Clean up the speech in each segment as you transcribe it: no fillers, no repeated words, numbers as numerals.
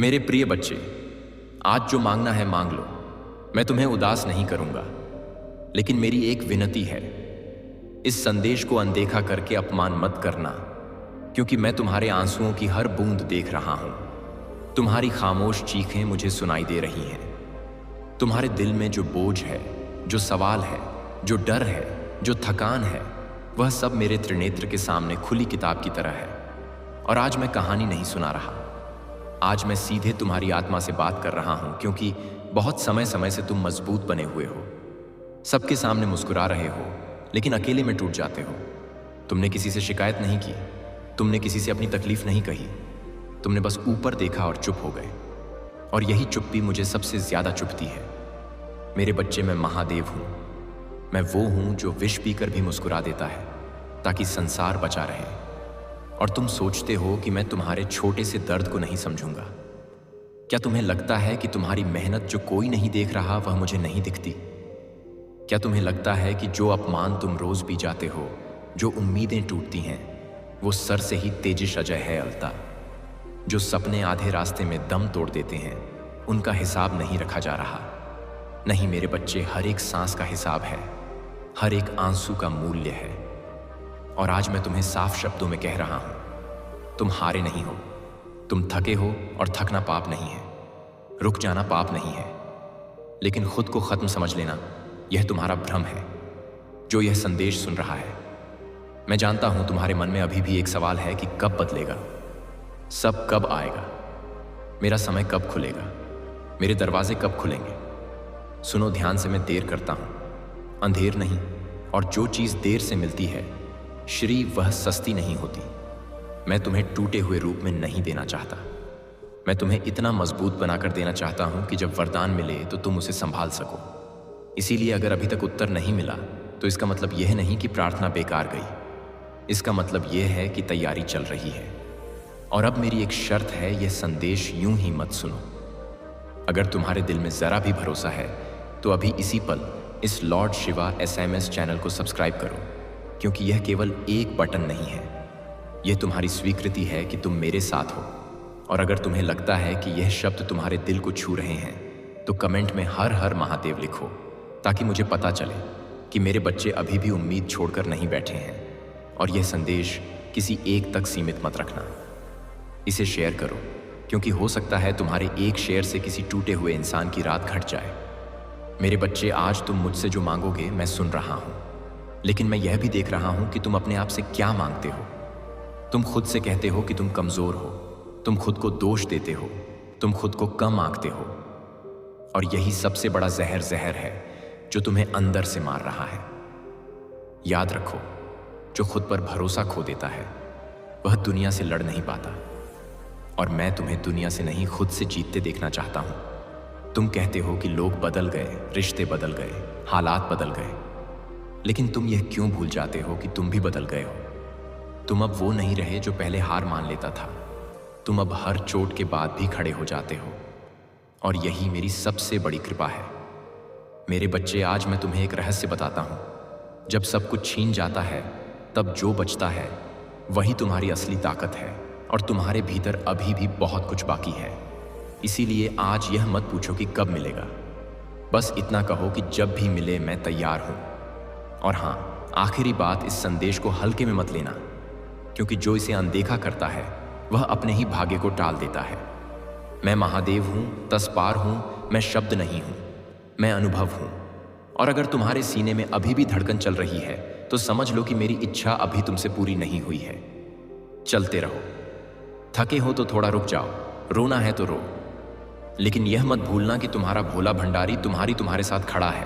मेरे प्रिय बच्चे, आज जो मांगना है मांग लो। मैं तुम्हें उदास नहीं करूंगा, लेकिन मेरी एक विनती है। इस संदेश को अनदेखा करके अपमान मत करना, क्योंकि मैं तुम्हारे आंसुओं की हर बूंद देख रहा हूं। तुम्हारी खामोश चीखें मुझे सुनाई दे रही हैं। तुम्हारे दिल में जो बोझ है, जो सवाल है, जो डर है, जो थकान है, वह सब मेरे त्रिनेत्र के सामने खुली किताब की तरह है। और आज मैं कहानी नहीं सुना रहा, आज मैं सीधे तुम्हारी आत्मा से बात कर रहा हूं, क्योंकि बहुत समय समय से तुम मजबूत बने हुए हो। सबके सामने मुस्कुरा रहे हो, लेकिन अकेले में टूट जाते हो। तुमने किसी से शिकायत नहीं की, तुमने किसी से अपनी तकलीफ नहीं कही, तुमने बस ऊपर देखा और चुप हो गए। और यही चुप्पी मुझे सबसे ज्यादा चुभती है। मेरे बच्चे, मैं महादेव हूं। मैं वो हूं जो विष पीकर भी मुस्कुरा देता है ताकि संसार बचा रहे। और तुम सोचते हो कि मैं तुम्हारे छोटे से दर्द को नहीं समझूंगा। क्या तुम्हें लगता है कि तुम्हारी मेहनत जो कोई नहीं देख रहा वह मुझे नहीं दिखती? क्या तुम्हें लगता है कि जो अपमान तुम रोज पी जाते हो, जो उम्मीदें टूटती हैं, वो सर से ही तेजिश अजय है अलता? जो सपने आधे रास्ते में दम तोड़ देते हैं, उनका हिसाब नहीं रखा जा रहा। नहीं मेरे बच्चे, हर एक सांस का हिसाब है, हर एक आंसू का मूल्य है। और आज मैं तुम्हें साफ शब्दों में कह रहा हूं, तुम हारे नहीं हो। तुम थके हो, और थकना पाप नहीं है, रुक जाना पाप नहीं है। लेकिन खुद को खत्म समझ लेना, यह तुम्हारा भ्रम है। जो यह संदेश सुन रहा है, मैं जानता हूं तुम्हारे मन में अभी भी एक सवाल है कि कब बदलेगा, सब कब आएगा, मेरा समय कब खुलेगा, मेरे दरवाजे कब खुलेंगे। सुनो ध्यान से, मैं देर करता हूं, अंधेर नहीं। और जो चीज देर से मिलती है श्री, वह सस्ती नहीं होती। मैं तुम्हें टूटे हुए रूप में नहीं देना चाहता। मैं तुम्हें इतना मजबूत बनाकर देना चाहता हूं कि जब वरदान मिले तो तुम उसे संभाल सको। इसीलिए अगर अभी तक उत्तर नहीं मिला तो इसका मतलब यह नहीं कि प्रार्थना बेकार गई। इसका मतलब यह है कि तैयारी चल रही है। और अब मेरी एक शर्त है, यह संदेश यूं ही मत सुनो। अगर तुम्हारे दिल में जरा भी भरोसा है तो अभी इसी पल इस लॉर्ड शिवा SMS चैनल को सब्सक्राइब करो, क्योंकि यह केवल एक बटन नहीं है, यह तुम्हारी स्वीकृति है कि तुम मेरे साथ हो। और अगर तुम्हें लगता है कि यह शब्द तुम्हारे दिल को छू रहे हैं तो कमेंट में हर हर महादेव लिखो, ताकि मुझे पता चले कि मेरे बच्चे अभी भी उम्मीद छोड़कर नहीं बैठे हैं। और यह संदेश किसी एक तक सीमित मत रखना। इसे शेयर करो, क्योंकि हो सकता है तुम्हारे एक शेयर से किसी टूटे हुए इंसान की रात घट जाए। मेरे बच्चे, आज तुम मुझसे जो मांगोगे मैं सुन रहा हूं, लेकिन मैं यह भी देख रहा हूं कि तुम अपने आप से क्या मांगते हो। तुम खुद से कहते हो कि तुम कमजोर हो, तुम खुद को दोष देते हो, तुम खुद को कम आंकते हो। और यही सबसे बड़ा जहर है जो तुम्हें अंदर से मार रहा है। याद रखो, जो खुद पर भरोसा खो देता है वह दुनिया से लड़ नहीं पाता। और मैं तुम्हें दुनिया से नहीं, खुद से जीतते देखना चाहता हूं। तुम कहते हो कि लोग बदल गए, रिश्ते बदल गए, हालात बदल गए, लेकिन तुम यह क्यों भूल जाते हो कि तुम भी बदल गए हो। तुम अब वो नहीं रहे जो पहले हार मान लेता था। तुम अब हर चोट के बाद भी खड़े हो जाते हो। और यही मेरी सबसे बड़ी कृपा है। मेरे बच्चे, आज मैं तुम्हें एक रहस्य बताता हूं। जब सब कुछ छीन जाता है, तब जो बचता है वही तुम्हारी असली ताकत है। और तुम्हारे भीतर अभी भी बहुत कुछ बाकी है। इसीलिए आज यह मत पूछो कि कब मिलेगा, बस इतना कहो कि जब भी मिले मैं तैयार हूं। और हां, आखिरी बात, इस संदेश को हल्के में मत लेना, क्योंकि जो इसे अनदेखा करता है वह अपने ही भाग्य को टाल देता है। मैं महादेव हूं, तसपार हूं, मैं शब्द नहीं हूं, मैं अनुभव हूं। और अगर तुम्हारे सीने में अभी भी धड़कन चल रही है तो समझ लो कि मेरी इच्छा अभी तुमसे पूरी नहीं हुई है। चलते रहो, थके हो तो थोड़ा रुक जाओ, रोना है तो रो, लेकिन यह मत भूलना कि तुम्हारा भोला भंडारी तुम्हारे साथ खड़ा है।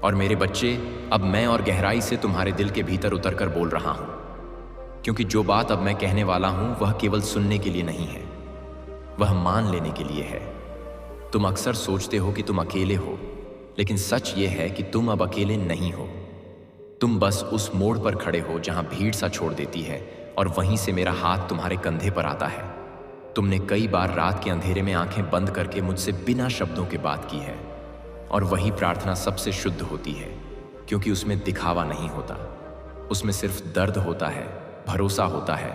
और मेरे बच्चे, अब मैं और गहराई से तुम्हारे दिल के भीतर उतरकर बोल रहा हूं, क्योंकि जो बात अब मैं कहने वाला हूं वह केवल सुनने के लिए नहीं है, वह मान लेने के लिए है। तुम अक्सर सोचते हो कि तुम अकेले हो, लेकिन सच यह है कि तुम अब अकेले नहीं हो। तुम बस उस मोड़ पर खड़े हो जहां भीड़ सा छोड़ देती है, और वहीं से मेरा हाथ तुम्हारे कंधे पर आता है। तुमने कई बार रात के अंधेरे में आंखें बंद करके मुझसे बिना शब्दों के बात की है। और वही प्रार्थना सबसे शुद्ध होती है, क्योंकि उसमें दिखावा नहीं होता, उसमें सिर्फ दर्द होता है, भरोसा होता है।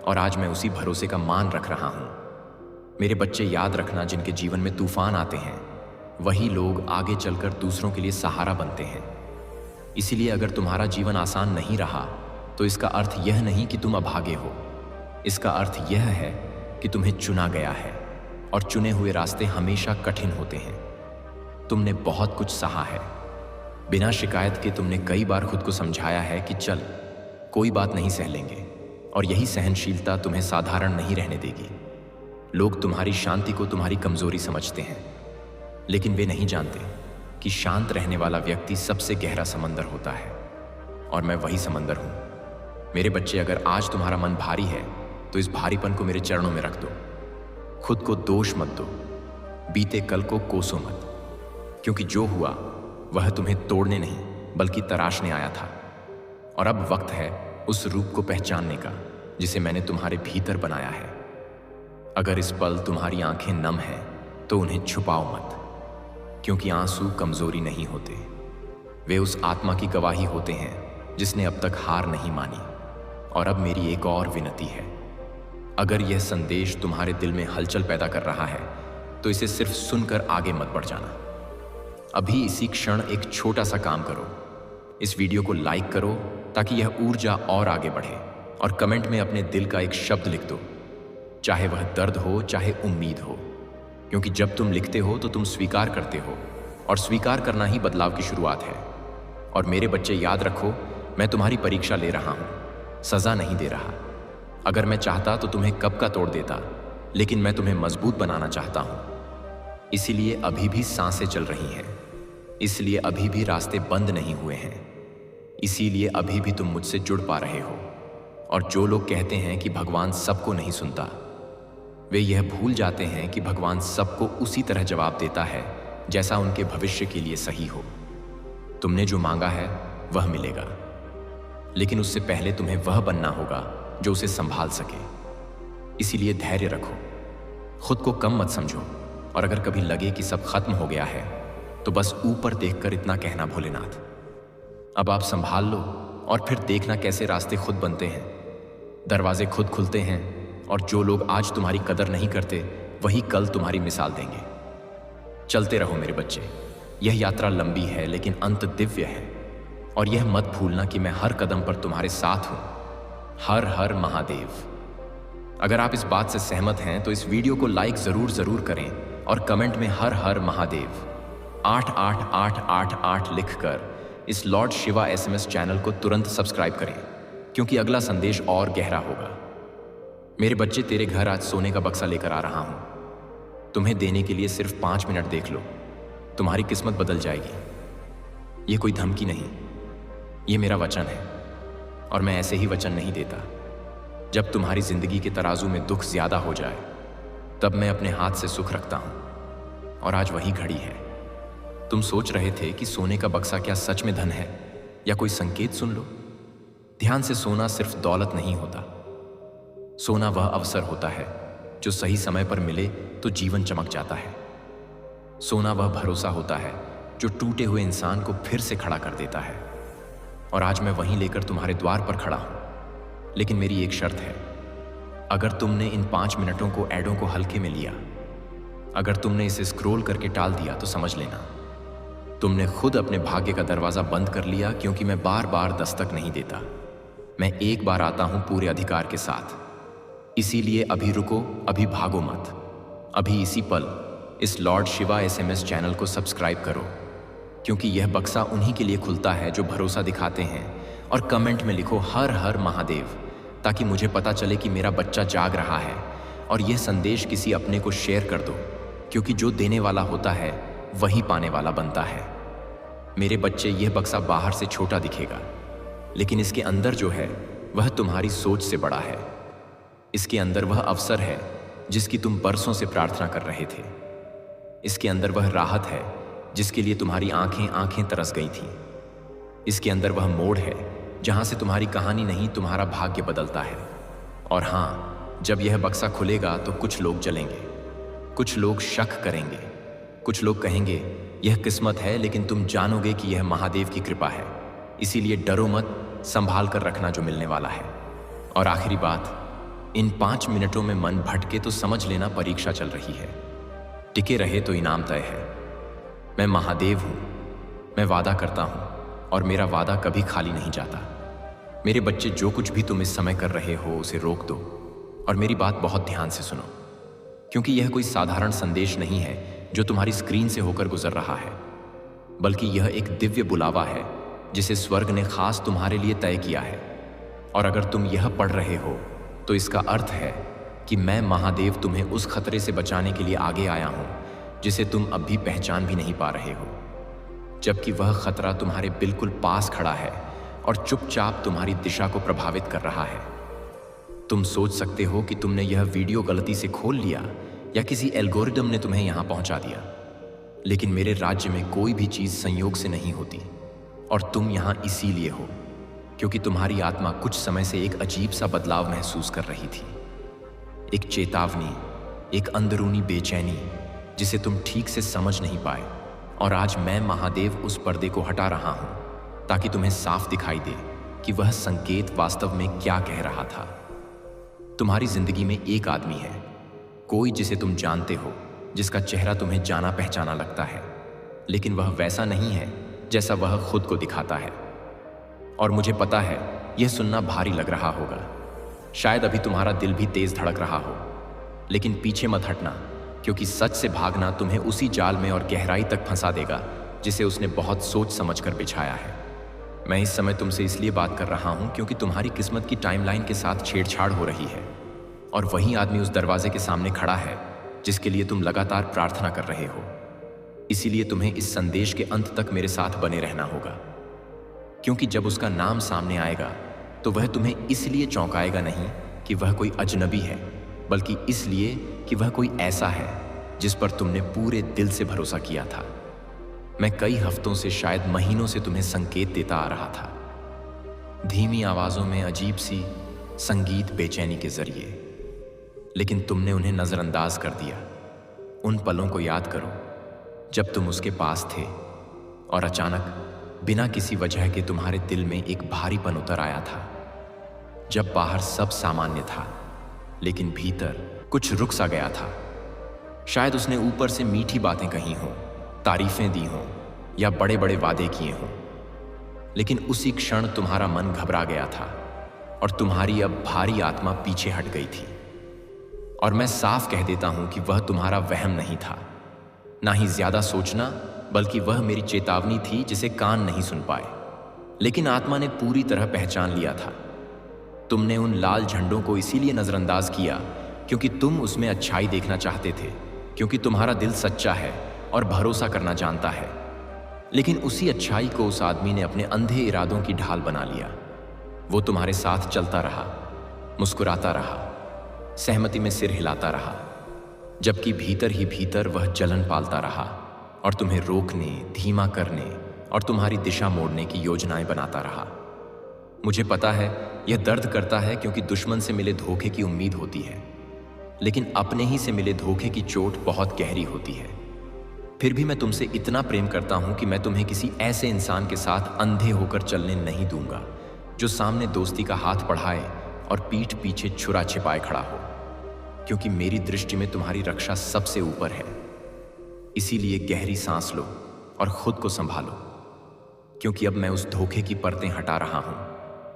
और आज मैं उसी भरोसे का मान रख रहा हूं। मेरे बच्चे, याद रखना, जिनके जीवन में तूफान आते हैं वही लोग आगे चलकर दूसरों के लिए सहारा बनते हैं। इसीलिए अगर तुम्हारा जीवन आसान नहीं रहा तो इसका अर्थ यह नहीं कि तुम अभागे हो। इसका अर्थ यह है कि तुम्हें चुना गया है, और चुने हुए रास्ते हमेशा कठिन होते हैं। तुमने बहुत कुछ सहा है। बिना शिकायत के तुमने कई बार खुद को समझाया है कि चल, कोई बात नहीं, सह लेंगे। और यही सहनशीलता तुम्हें साधारण नहीं रहने देगी। लोग तुम्हारी शांति को तुम्हारी कमजोरी समझते हैं, लेकिन वे नहीं जानते कि शांत रहने वाला व्यक्ति सबसे गहरा समंदर होता है, और मैं वही समंदर हूं। मेरे बच्चे, अगर आज तुम्हारा मन भारी है तो इस भारीपन को मेरे चरणों में रख दो। खुद को दोष मत दो, बीते कल को कोसो मत, क्योंकि जो हुआ वह तुम्हें तोड़ने नहीं बल्कि तराशने आया था। और अब वक्त है उस रूप को पहचानने का जिसे मैंने तुम्हारे भीतर बनाया है। अगर इस पल तुम्हारी आंखें नम हैं तो उन्हें छुपाओ मत, क्योंकि आंसू कमजोरी नहीं होते, वे उस आत्मा की गवाही होते हैं जिसने अब तक हार नहीं मानी। और अब मेरी एक और विनती है, अगर यह संदेश तुम्हारे दिल में हलचल पैदा कर रहा है तो इसे सिर्फ सुनकर आगे मत बढ़ जाना। अभी इसी क्षण एक छोटा सा काम करो, इस वीडियो को लाइक करो ताकि यह ऊर्जा और आगे बढ़े, और कमेंट में अपने दिल का एक शब्द लिख दो, चाहे वह दर्द हो चाहे उम्मीद हो, क्योंकि जब तुम लिखते हो तो तुम स्वीकार करते हो, और स्वीकार करना ही बदलाव की शुरुआत है। और मेरे बच्चे, याद रखो, मैं तुम्हारी परीक्षा ले रहा हूं, सजा नहीं दे रहा। अगर मैं चाहता तो तुम्हें कब का तोड़ देता, लेकिन मैं तुम्हें मजबूत बनाना चाहता हूं। इसीलिए अभी भी सांसें चल रही हैं, इसलिए अभी भी रास्ते बंद नहीं हुए हैं, इसीलिए अभी भी तुम मुझसे जुड़ पा रहे हो। और जो लोग कहते हैं कि भगवान सबको नहीं सुनता, वे यह भूल जाते हैं कि भगवान सबको उसी तरह जवाब देता है जैसा उनके भविष्य के लिए सही हो। तुमने जो मांगा है वह मिलेगा, लेकिन उससे पहले तुम्हें वह बनना होगा जो उसे संभाल सके। इसीलिए धैर्य रखो, खुद को कम मत समझो, और अगर कभी लगे कि सब खत्म हो गया है तो बस ऊपर देखकर इतना कहना, भोलेनाथ अब आप संभाल लो, और फिर देखना कैसे रास्ते खुद बनते हैं, दरवाजे खुद खुलते हैं, और जो लोग आज तुम्हारी कदर नहीं करते वही कल तुम्हारी मिसाल देंगे। चलते रहो मेरे बच्चे, यह यात्रा लंबी है लेकिन अंत दिव्य है। और यह मत भूलना कि मैं हर कदम पर तुम्हारे साथ हूं। हर हर महादेव। अगर आप इस बात से सहमत हैं तो इस वीडियो को लाइक जरूर करें, और कमेंट में हर हर महादेव 88888 लिखकर इस लॉर्ड शिवा SMS चैनल को तुरंत सब्सक्राइब करें, क्योंकि अगला संदेश और गहरा होगा। मेरे बच्चे, तेरे घर आज सोने का बक्सा लेकर आ रहा हूं। तुम्हें देने के लिए सिर्फ 5 मिनट देख लो, तुम्हारी किस्मत बदल जाएगी। ये कोई धमकी नहीं, ये मेरा वचन है, और मैं ऐसे ही वचन नहीं देता। जब तुम्हारी जिंदगी के तराजू में दुख ज्यादा हो जाए तब मैं अपने हाथ से सुख रखता हूं, और आज वही घड़ी है। तुम सोच रहे थे कि सोने का बक्सा क्या सच में धन है या कोई संकेत? सुन लो ध्यान से, सोना सिर्फ दौलत नहीं होता। सोना वह अवसर होता है जो सही समय पर मिले तो जीवन चमक जाता है। सोना वह भरोसा होता है जो टूटे हुए इंसान को फिर से खड़ा कर देता है। और आज मैं वहीं लेकर तुम्हारे द्वार पर खड़ा हूं, लेकिन मेरी एक शर्त है। अगर तुमने इन 5 मिनटों को ऐडों को हल्के में लिया, अगर तुमने इसे स्क्रॉल करके टाल दिया तो समझ लेना तुमने खुद अपने भाग्य का दरवाजा बंद कर लिया, क्योंकि मैं बार बार दस्तक नहीं देता, मैं एक बार आता हूं पूरे अधिकार के साथ। इसीलिए अभी रुको, अभी भागो मत, अभी इसी पल इस लॉर्ड शिवा SMS चैनल को सब्सक्राइब करो, क्योंकि यह बक्सा उन्हीं के लिए खुलता है जो भरोसा दिखाते हैं। और कमेंट में लिखो हर हर महादेव, ताकि मुझे पता चले कि मेरा बच्चा जाग रहा है। और यह संदेश किसी अपने को शेयर कर दो, क्योंकि जो देने वाला होता है वही पाने वाला बनता है। मेरे बच्चे, यह बक्सा बाहर से छोटा दिखेगा, लेकिन इसके अंदर जो है वह तुम्हारी सोच से बड़ा है। इसके अंदर वह अवसर है जिसकी तुम बरसों से प्रार्थना कर रहे थे। इसके अंदर वह राहत है जिसके लिए तुम्हारी आंखें तरस गई थीं। इसके अंदर वह मोड़ है जहां से तुम्हारी कहानी नहीं, तुम्हारा भाग्य बदलता है। और हां, जब यह बक्सा खुलेगा तो कुछ लोग जलेंगे, कुछ लोग शक करेंगे, कुछ लोग कहेंगे यह किस्मत है, लेकिन तुम जानोगे कि यह महादेव की कृपा है। इसीलिए डरो मत, संभाल कर रखना जो मिलने वाला है। और आखिरी बात, इन 5 मिनटों में मन भटके तो समझ लेना परीक्षा चल रही है, टिके रहे तो इनाम तय है। मैं महादेव हूं, मैं वादा करता हूं और मेरा वादा कभी खाली नहीं जाता। मेरे बच्चे, जो कुछ भी तुम इस समय कर रहे हो उसे रोक दो और मेरी बात बहुत ध्यान से सुनो, क्योंकि यह कोई साधारण संदेश नहीं है जो तुम्हारी स्क्रीन से होकर गुजर रहा है, बल्कि यह एक दिव्य बुलावा है जिसे स्वर्ग ने खास तुम्हारे लिए तय किया है। और अगर तुम यह पढ़ रहे हो तो इसका अर्थ है कि मैं महादेव तुम्हें उस खतरे से बचाने के लिए आगे आया हूं जिसे तुम अब भी पहचान भी नहीं पा रहे हो, जबकि वह खतरा तुम्हारे बिल्कुल पास खड़ा है और चुपचाप तुम्हारी दिशा को प्रभावित कर रहा है। तुम सोच सकते हो कि तुमने यह वीडियो गलती से खोल लिया या किसी एल्गोरिदम ने तुम्हें यहां पहुंचा दिया, लेकिन मेरे राज्य में कोई भी चीज संयोग से नहीं होती और तुम यहां इसीलिए हो क्योंकि तुम्हारी आत्मा कुछ समय से एक अजीब सा बदलाव महसूस कर रही थी। एक चेतावनी, एक अंदरूनी बेचैनी जिसे तुम ठीक से समझ नहीं पाए। और आज मैं महादेव उस पर्दे को हटा रहा हूं ताकि तुम्हें साफ दिखाई दे कि वह संकेत वास्तव में क्या कह रहा था। तुम्हारी जिंदगी में एक आदमी है, कोई जिसे तुम जानते हो, जिसका चेहरा तुम्हें जाना पहचाना लगता है, लेकिन वह वैसा नहीं है जैसा वह खुद को दिखाता है। और मुझे पता है यह सुनना भारी लग रहा होगा, शायद अभी तुम्हारा दिल भी तेज धड़क रहा हो, लेकिन पीछे मत हटना, क्योंकि सच से भागना तुम्हें उसी जाल में और गहराई तक फंसा देगा जिसे उसने बहुत सोच समझकर बिछाया है। मैं इस समय तुमसे इसलिए बात कर रहा हूं क्योंकि तुम्हारी किस्मत की टाइमलाइन के साथ छेड़छाड़ हो रही है और वही आदमी उस दरवाजे के सामने खड़ा है जिसके लिए तुम लगातार प्रार्थना कर रहे हो। इसीलिए तुम्हें इस संदेश के अंत तक मेरे साथ बने रहना होगा, क्योंकि जब उसका नाम सामने आएगा तो वह तुम्हें इसलिए चौंकाएगा नहीं कि वह कोई अजनबी है, बल्कि इसलिए कि वह कोई ऐसा है जिस पर तुमने पूरे दिल से भरोसा किया था। मैं कई हफ्तों से, शायद महीनों से तुम्हें संकेत देता आ रहा था, धीमी आवाजों में अजीब सी संगीत बेचैनी के जरिए, लेकिन तुमने उन्हें नजरअंदाज कर दिया। उन पलों को याद करो जब तुम उसके पास थे और अचानक बिना किसी वजह के तुम्हारे दिल में एक भारीपन उतर आया था। जब बाहर सब सामान्य था लेकिन भीतर कुछ रुक सा गया था। शायद उसने ऊपर से मीठी बातें कही हों, तारीफें दी हों या बड़े बड़े वादे किए हों, लेकिन उसी क्षण तुम्हारा मन घबरा गया था और तुम्हारी अब भारी आत्मा पीछे हट गई थी। और मैं साफ कह देता हूं कि वह तुम्हारा वहम नहीं था, ना ही ज्यादा सोचना, बल्कि वह मेरी चेतावनी थी जिसे कान नहीं सुन पाए, लेकिन आत्मा ने पूरी तरह पहचान लिया था। तुमने उन लाल झंडों को इसीलिए नजरअंदाज किया क्योंकि तुम उसमें अच्छाई देखना चाहते थे, क्योंकि तुम्हारा दिल सच्चा है और भरोसा करना जानता है। लेकिन उसी अच्छाई को उस आदमी ने अपने अंधे इरादों की ढाल बना लिया। वो तुम्हारे साथ चलता रहा, मुस्कुराता रहा, सहमति में सिर हिलाता रहा, जबकि भीतर ही भीतर वह जलन पालता रहा और तुम्हें रोकने, धीमा करने और तुम्हारी दिशा मोड़ने की योजनाएं बनाता रहा। मुझे पता है यह दर्द करता है क्योंकि दुश्मन से मिले धोखे की उम्मीद होती है, लेकिन अपने ही से मिले धोखे की चोट बहुत गहरी होती है। फिर भी मैं तुमसे इतना प्रेम करता हूं कि मैं तुम्हें किसी ऐसे इंसान के साथ अंधे होकर चलने नहीं दूंगा जो सामने दोस्ती का हाथ बढ़ाए और पीठ पीछे छुरा छिपाए खड़ा हो, क्योंकि मेरी दृष्टि में तुम्हारी रक्षा सबसे ऊपर है। इसीलिए गहरी सांस लो और खुद को संभालो, क्योंकि अब मैं उस धोखे की परतें हटा रहा हूं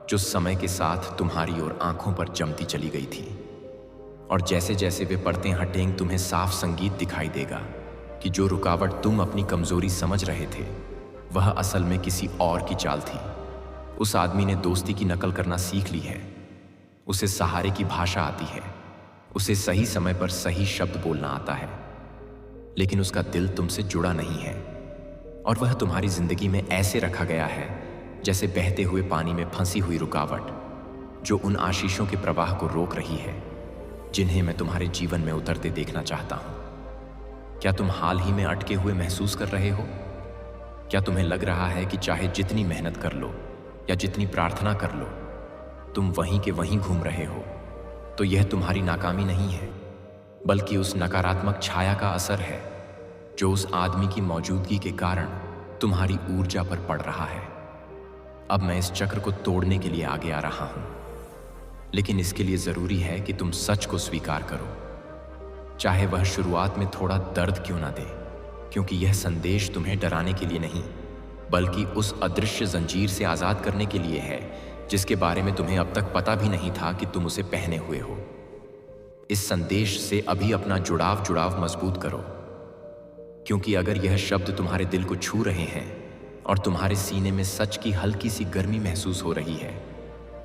जो समय के साथ तुम्हारी और आंखों पर जमती चली गई थी। और जैसे जैसे वे परतें हटेंगी तुम्हें साफ संगीत दिखाई देगा कि जो रुकावट तुम अपनी कमजोरी समझ रहे थे वह असल में किसी और की चाल थी। उस आदमी ने दोस्ती की नकल करना सीख ली है, उसे सहारे की भाषा आती है, उसे सही समय पर सही शब्द बोलना आता है, लेकिन उसका दिल तुमसे जुड़ा नहीं है और वह तुम्हारी जिंदगी में ऐसे रखा गया है जैसे बहते हुए पानी में फंसी हुई रुकावट जो उन आशीषों के प्रवाह को रोक रही है जिन्हें मैं तुम्हारे जीवन में उतरते देखना चाहता हूं। क्या तुम हाल ही में अटके हुए महसूस कर रहे हो? क्या तुम्हें लग रहा है कि चाहे जितनी मेहनत कर लो या जितनी प्रार्थना कर लो, तुम वहीं के वहीं घूम रहे हो? तो यह तुम्हारी नाकामी नहीं है, बल्कि उस नकारात्मक छाया का असर है जो उस आदमी की मौजूदगी के कारण तुम्हारी ऊर्जा पर पड़ रहा है। अब मैं इस चक्र को तोड़ने के लिए आगे आ रहा हूं। लेकिन इसके लिए जरूरी है कि तुम सच को स्वीकार करो, चाहे वह शुरुआत में थोड़ा दर्द क्यों ना दे, क्योंकि यह संदेश तुम्हें डराने के लिए नहीं, बल्कि उस अदृश्य जंजीर से आजाद करने के लिए है जिसके बारे में तुम्हें अब तक पता भी नहीं था कि तुम उसे पहने हुए हो। इस संदेश से अभी अपना जुड़ाव मजबूत करो, क्योंकि अगर यह शब्द तुम्हारे दिल को छू रहे हैं और तुम्हारे सीने में सच की हल्की सी गर्मी महसूस हो रही है,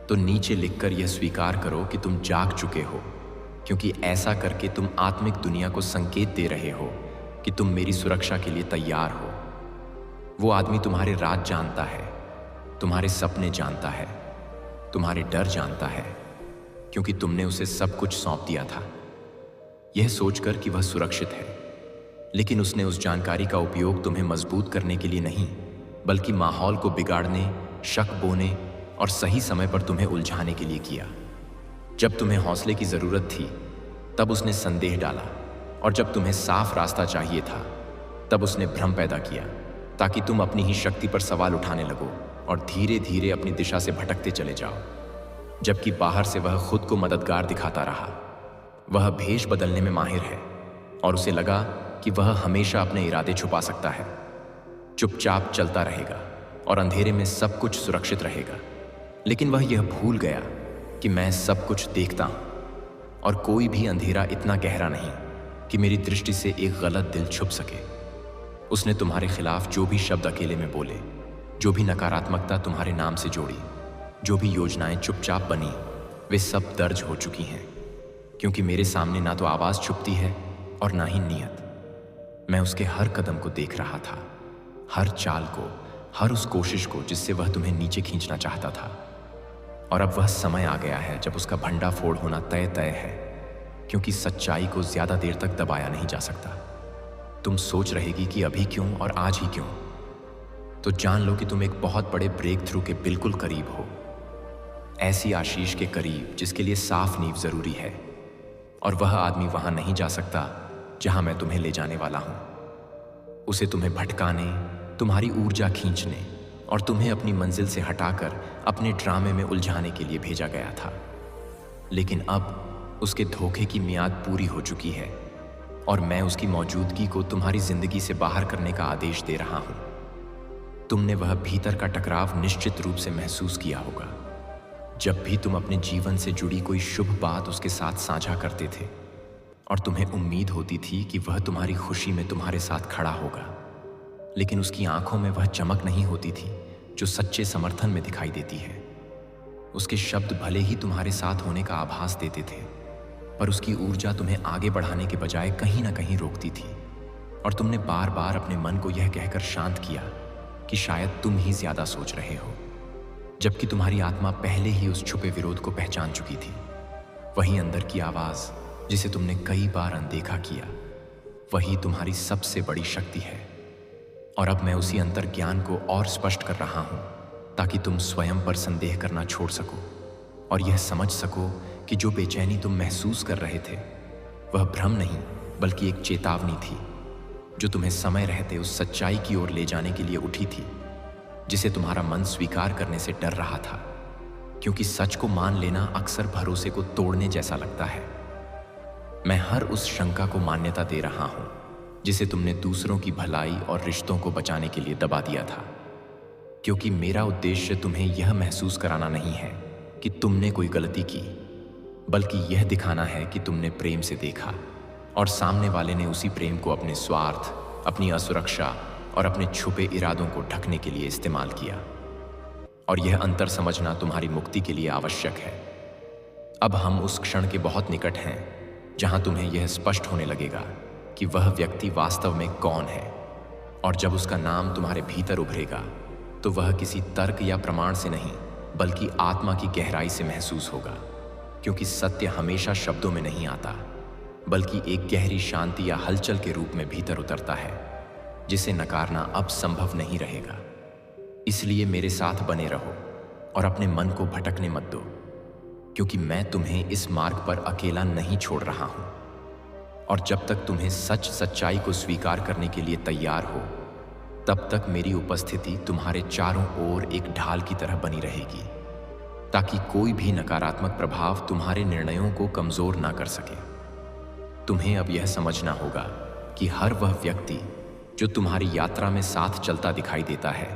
तो नीचे लिखकर यह स्वीकार करो कि तुम जाग चुके हो, क्योंकि ऐसा करके तुम आत्मिक दुनिया को संकेत दे रहे हो कि तुम मेरी सुरक्षा के लिए तैयार हो। वो आदमी तुम्हारे राज जानता है, तुम्हारे सपने जानता है, तुम्हारे डर जानता है, क्योंकि तुमने उसे सब कुछ सौंप दिया था, यह सोचकर कि वह सुरक्षित है। लेकिन उसने उस जानकारी का उपयोग तुम्हें मजबूत करने के लिए नहीं, बल्कि माहौल को बिगाड़ने, शक बोने और सही समय पर तुम्हें उलझाने के लिए किया। जब तुम्हें हौसले की जरूरत थी तब उसने संदेह डाला, और जब तुम्हें साफ रास्ता चाहिए था तब उसने भ्रम पैदा किया, ताकि तुम अपनी ही शक्ति पर सवाल उठाने लगो और धीरे धीरे अपनी दिशा से भटकते चले जाओ। जबकि बाहर से वह खुद को मददगार दिखाता रहा। वह भेष बदलने में माहिर है और उसे लगा कि वह हमेशा अपने इरादे छुपा सकता है, चुपचाप चलता रहेगा और अंधेरे में सब कुछ सुरक्षित रहेगा। लेकिन वह यह भूल गया कि मैं सब कुछ देखता हूं और कोई भी अंधेरा इतना गहरा नहीं कि मेरी दृष्टि से एक गलत दिल छुप सके। उसने तुम्हारे खिलाफ जो भी शब्द अकेले में बोले, जो भी नकारात्मकता तुम्हारे नाम से जोड़ी, जो भी योजनाएं चुपचाप बनी, वे सब दर्ज हो चुकी हैं, क्योंकि मेरे सामने ना तो आवाज छुपती है और ना ही नियत। मैं उसके हर कदम को देख रहा था, हर चाल को, हर उस कोशिश को जिससे वह तुम्हें नीचे खींचना चाहता था। और अब वह समय आ गया है जब उसका भंडा फोड़ होना तय है, क्योंकि सच्चाई को ज्यादा देर तक दबाया नहीं जा सकता। तुम सोच रहेगी कि अभी क्यों और आज ही क्यों, तो जान लो कि तुम एक बहुत बड़े ब्रेक थ्रू के बिल्कुल करीब हो, ऐसी आशीष के करीब जिसके लिए साफ नींव जरूरी है। और वह आदमी वहां नहीं जा सकता जहां मैं तुम्हें ले जाने वाला हूं। उसे तुम्हें भटकाने, तुम्हारी ऊर्जा खींचने और तुम्हें अपनी मंजिल से हटाकर अपने ड्रामे में उलझाने के लिए भेजा गया था। लेकिन अब उसके धोखे की मियाद पूरी हो चुकी है और मैं उसकी मौजूदगी को तुम्हारी जिंदगी से बाहर करने का आदेश दे रहा हूं। तुमने वह भीतर का टकराव निश्चित रूप से महसूस किया होगा जब भी तुम अपने जीवन से जुड़ी कोई शुभ बात उसके साथ साझा करते थे और तुम्हें उम्मीद होती थी कि वह तुम्हारी खुशी में तुम्हारे साथ खड़ा होगा। लेकिन उसकी आंखों में वह चमक नहीं होती थी जो सच्चे समर्थन में दिखाई देती है। उसके शब्द भले ही तुम्हारे साथ होने का आभास देते थे, पर उसकी ऊर्जा तुम्हें आगे बढ़ाने के बजाय कहीं ना कहीं रोकती थी। और तुमने बार बार अपने मन को यह कहकर शांत किया कि शायद तुम ही ज्यादा सोच रहे हो, जबकि तुम्हारी आत्मा पहले ही उस छुपे विरोध को पहचान चुकी थी। वही अंदर की आवाज जिसे तुमने कई बार अनदेखा किया, वही तुम्हारी सबसे बड़ी शक्ति है। और अब मैं उसी अंतर ज्ञान को और स्पष्ट कर रहा हूं, ताकि तुम स्वयं पर संदेह करना छोड़ सको और यह समझ सको कि जो बेचैनी तुम महसूस कर रहे थे वह भ्रम नहीं, बल्कि एक चेतावनी थी जो तुम्हें समय रहते उस सच्चाई की ओर ले जाने के लिए उठी थी जिसे तुम्हारा मन स्वीकार करने से डर रहा था। क्योंकि सच को मान लेना अक्सर भरोसे को तोड़ने जैसा लगता है। मैं हर उस शंका को मान्यता दे रहा हूं जिसे तुमने दूसरों की भलाई और रिश्तों को बचाने के लिए दबा दिया था, क्योंकि मेरा उद्देश्य तुम्हें यह महसूस कराना नहीं है कि तुमने कोई गलती की, बल्कि यह दिखाना है कि तुमने प्रेम से देखा और सामने वाले ने उसी प्रेम को अपने स्वार्थ, अपनी असुरक्षा और अपने छुपे इरादों को ढकने के लिए इस्तेमाल किया। और यह अंतर समझना तुम्हारी मुक्ति के लिए आवश्यक है। अब हम उस क्षण के बहुत निकट हैं जहां तुम्हें यह स्पष्ट होने लगेगा कि वह व्यक्ति वास्तव में कौन है। और जब उसका नाम तुम्हारे भीतर उभरेगा तो वह किसी तर्क या प्रमाण से नहीं, बल्कि आत्मा की गहराई से महसूस होगा। क्योंकि सत्य हमेशा शब्दों में नहीं आता, बल्कि एक गहरी शांति या हलचल के रूप में भीतर उतरता है, जिसे नकारना अब संभव नहीं रहेगा। इसलिए मेरे साथ बने रहो और अपने मन को भटकने मत दो, क्योंकि मैं तुम्हें इस मार्ग पर अकेला नहीं छोड़ रहा हूं। और जब तक तुम्हें सच्चाई को स्वीकार करने के लिए तैयार हो, तब तक मेरी उपस्थिति तुम्हारे चारों ओर एक ढाल की तरह बनी रहेगी। ताकि कोई भी नकारात्मक प्रभाव तुम्हारे निर्णयों को कमजोर ना कर सके। तुम्हें अब यह समझना होगा कि हर वह व्यक्ति जो तुम्हारी यात्रा में साथ चलता दिखाई देता है,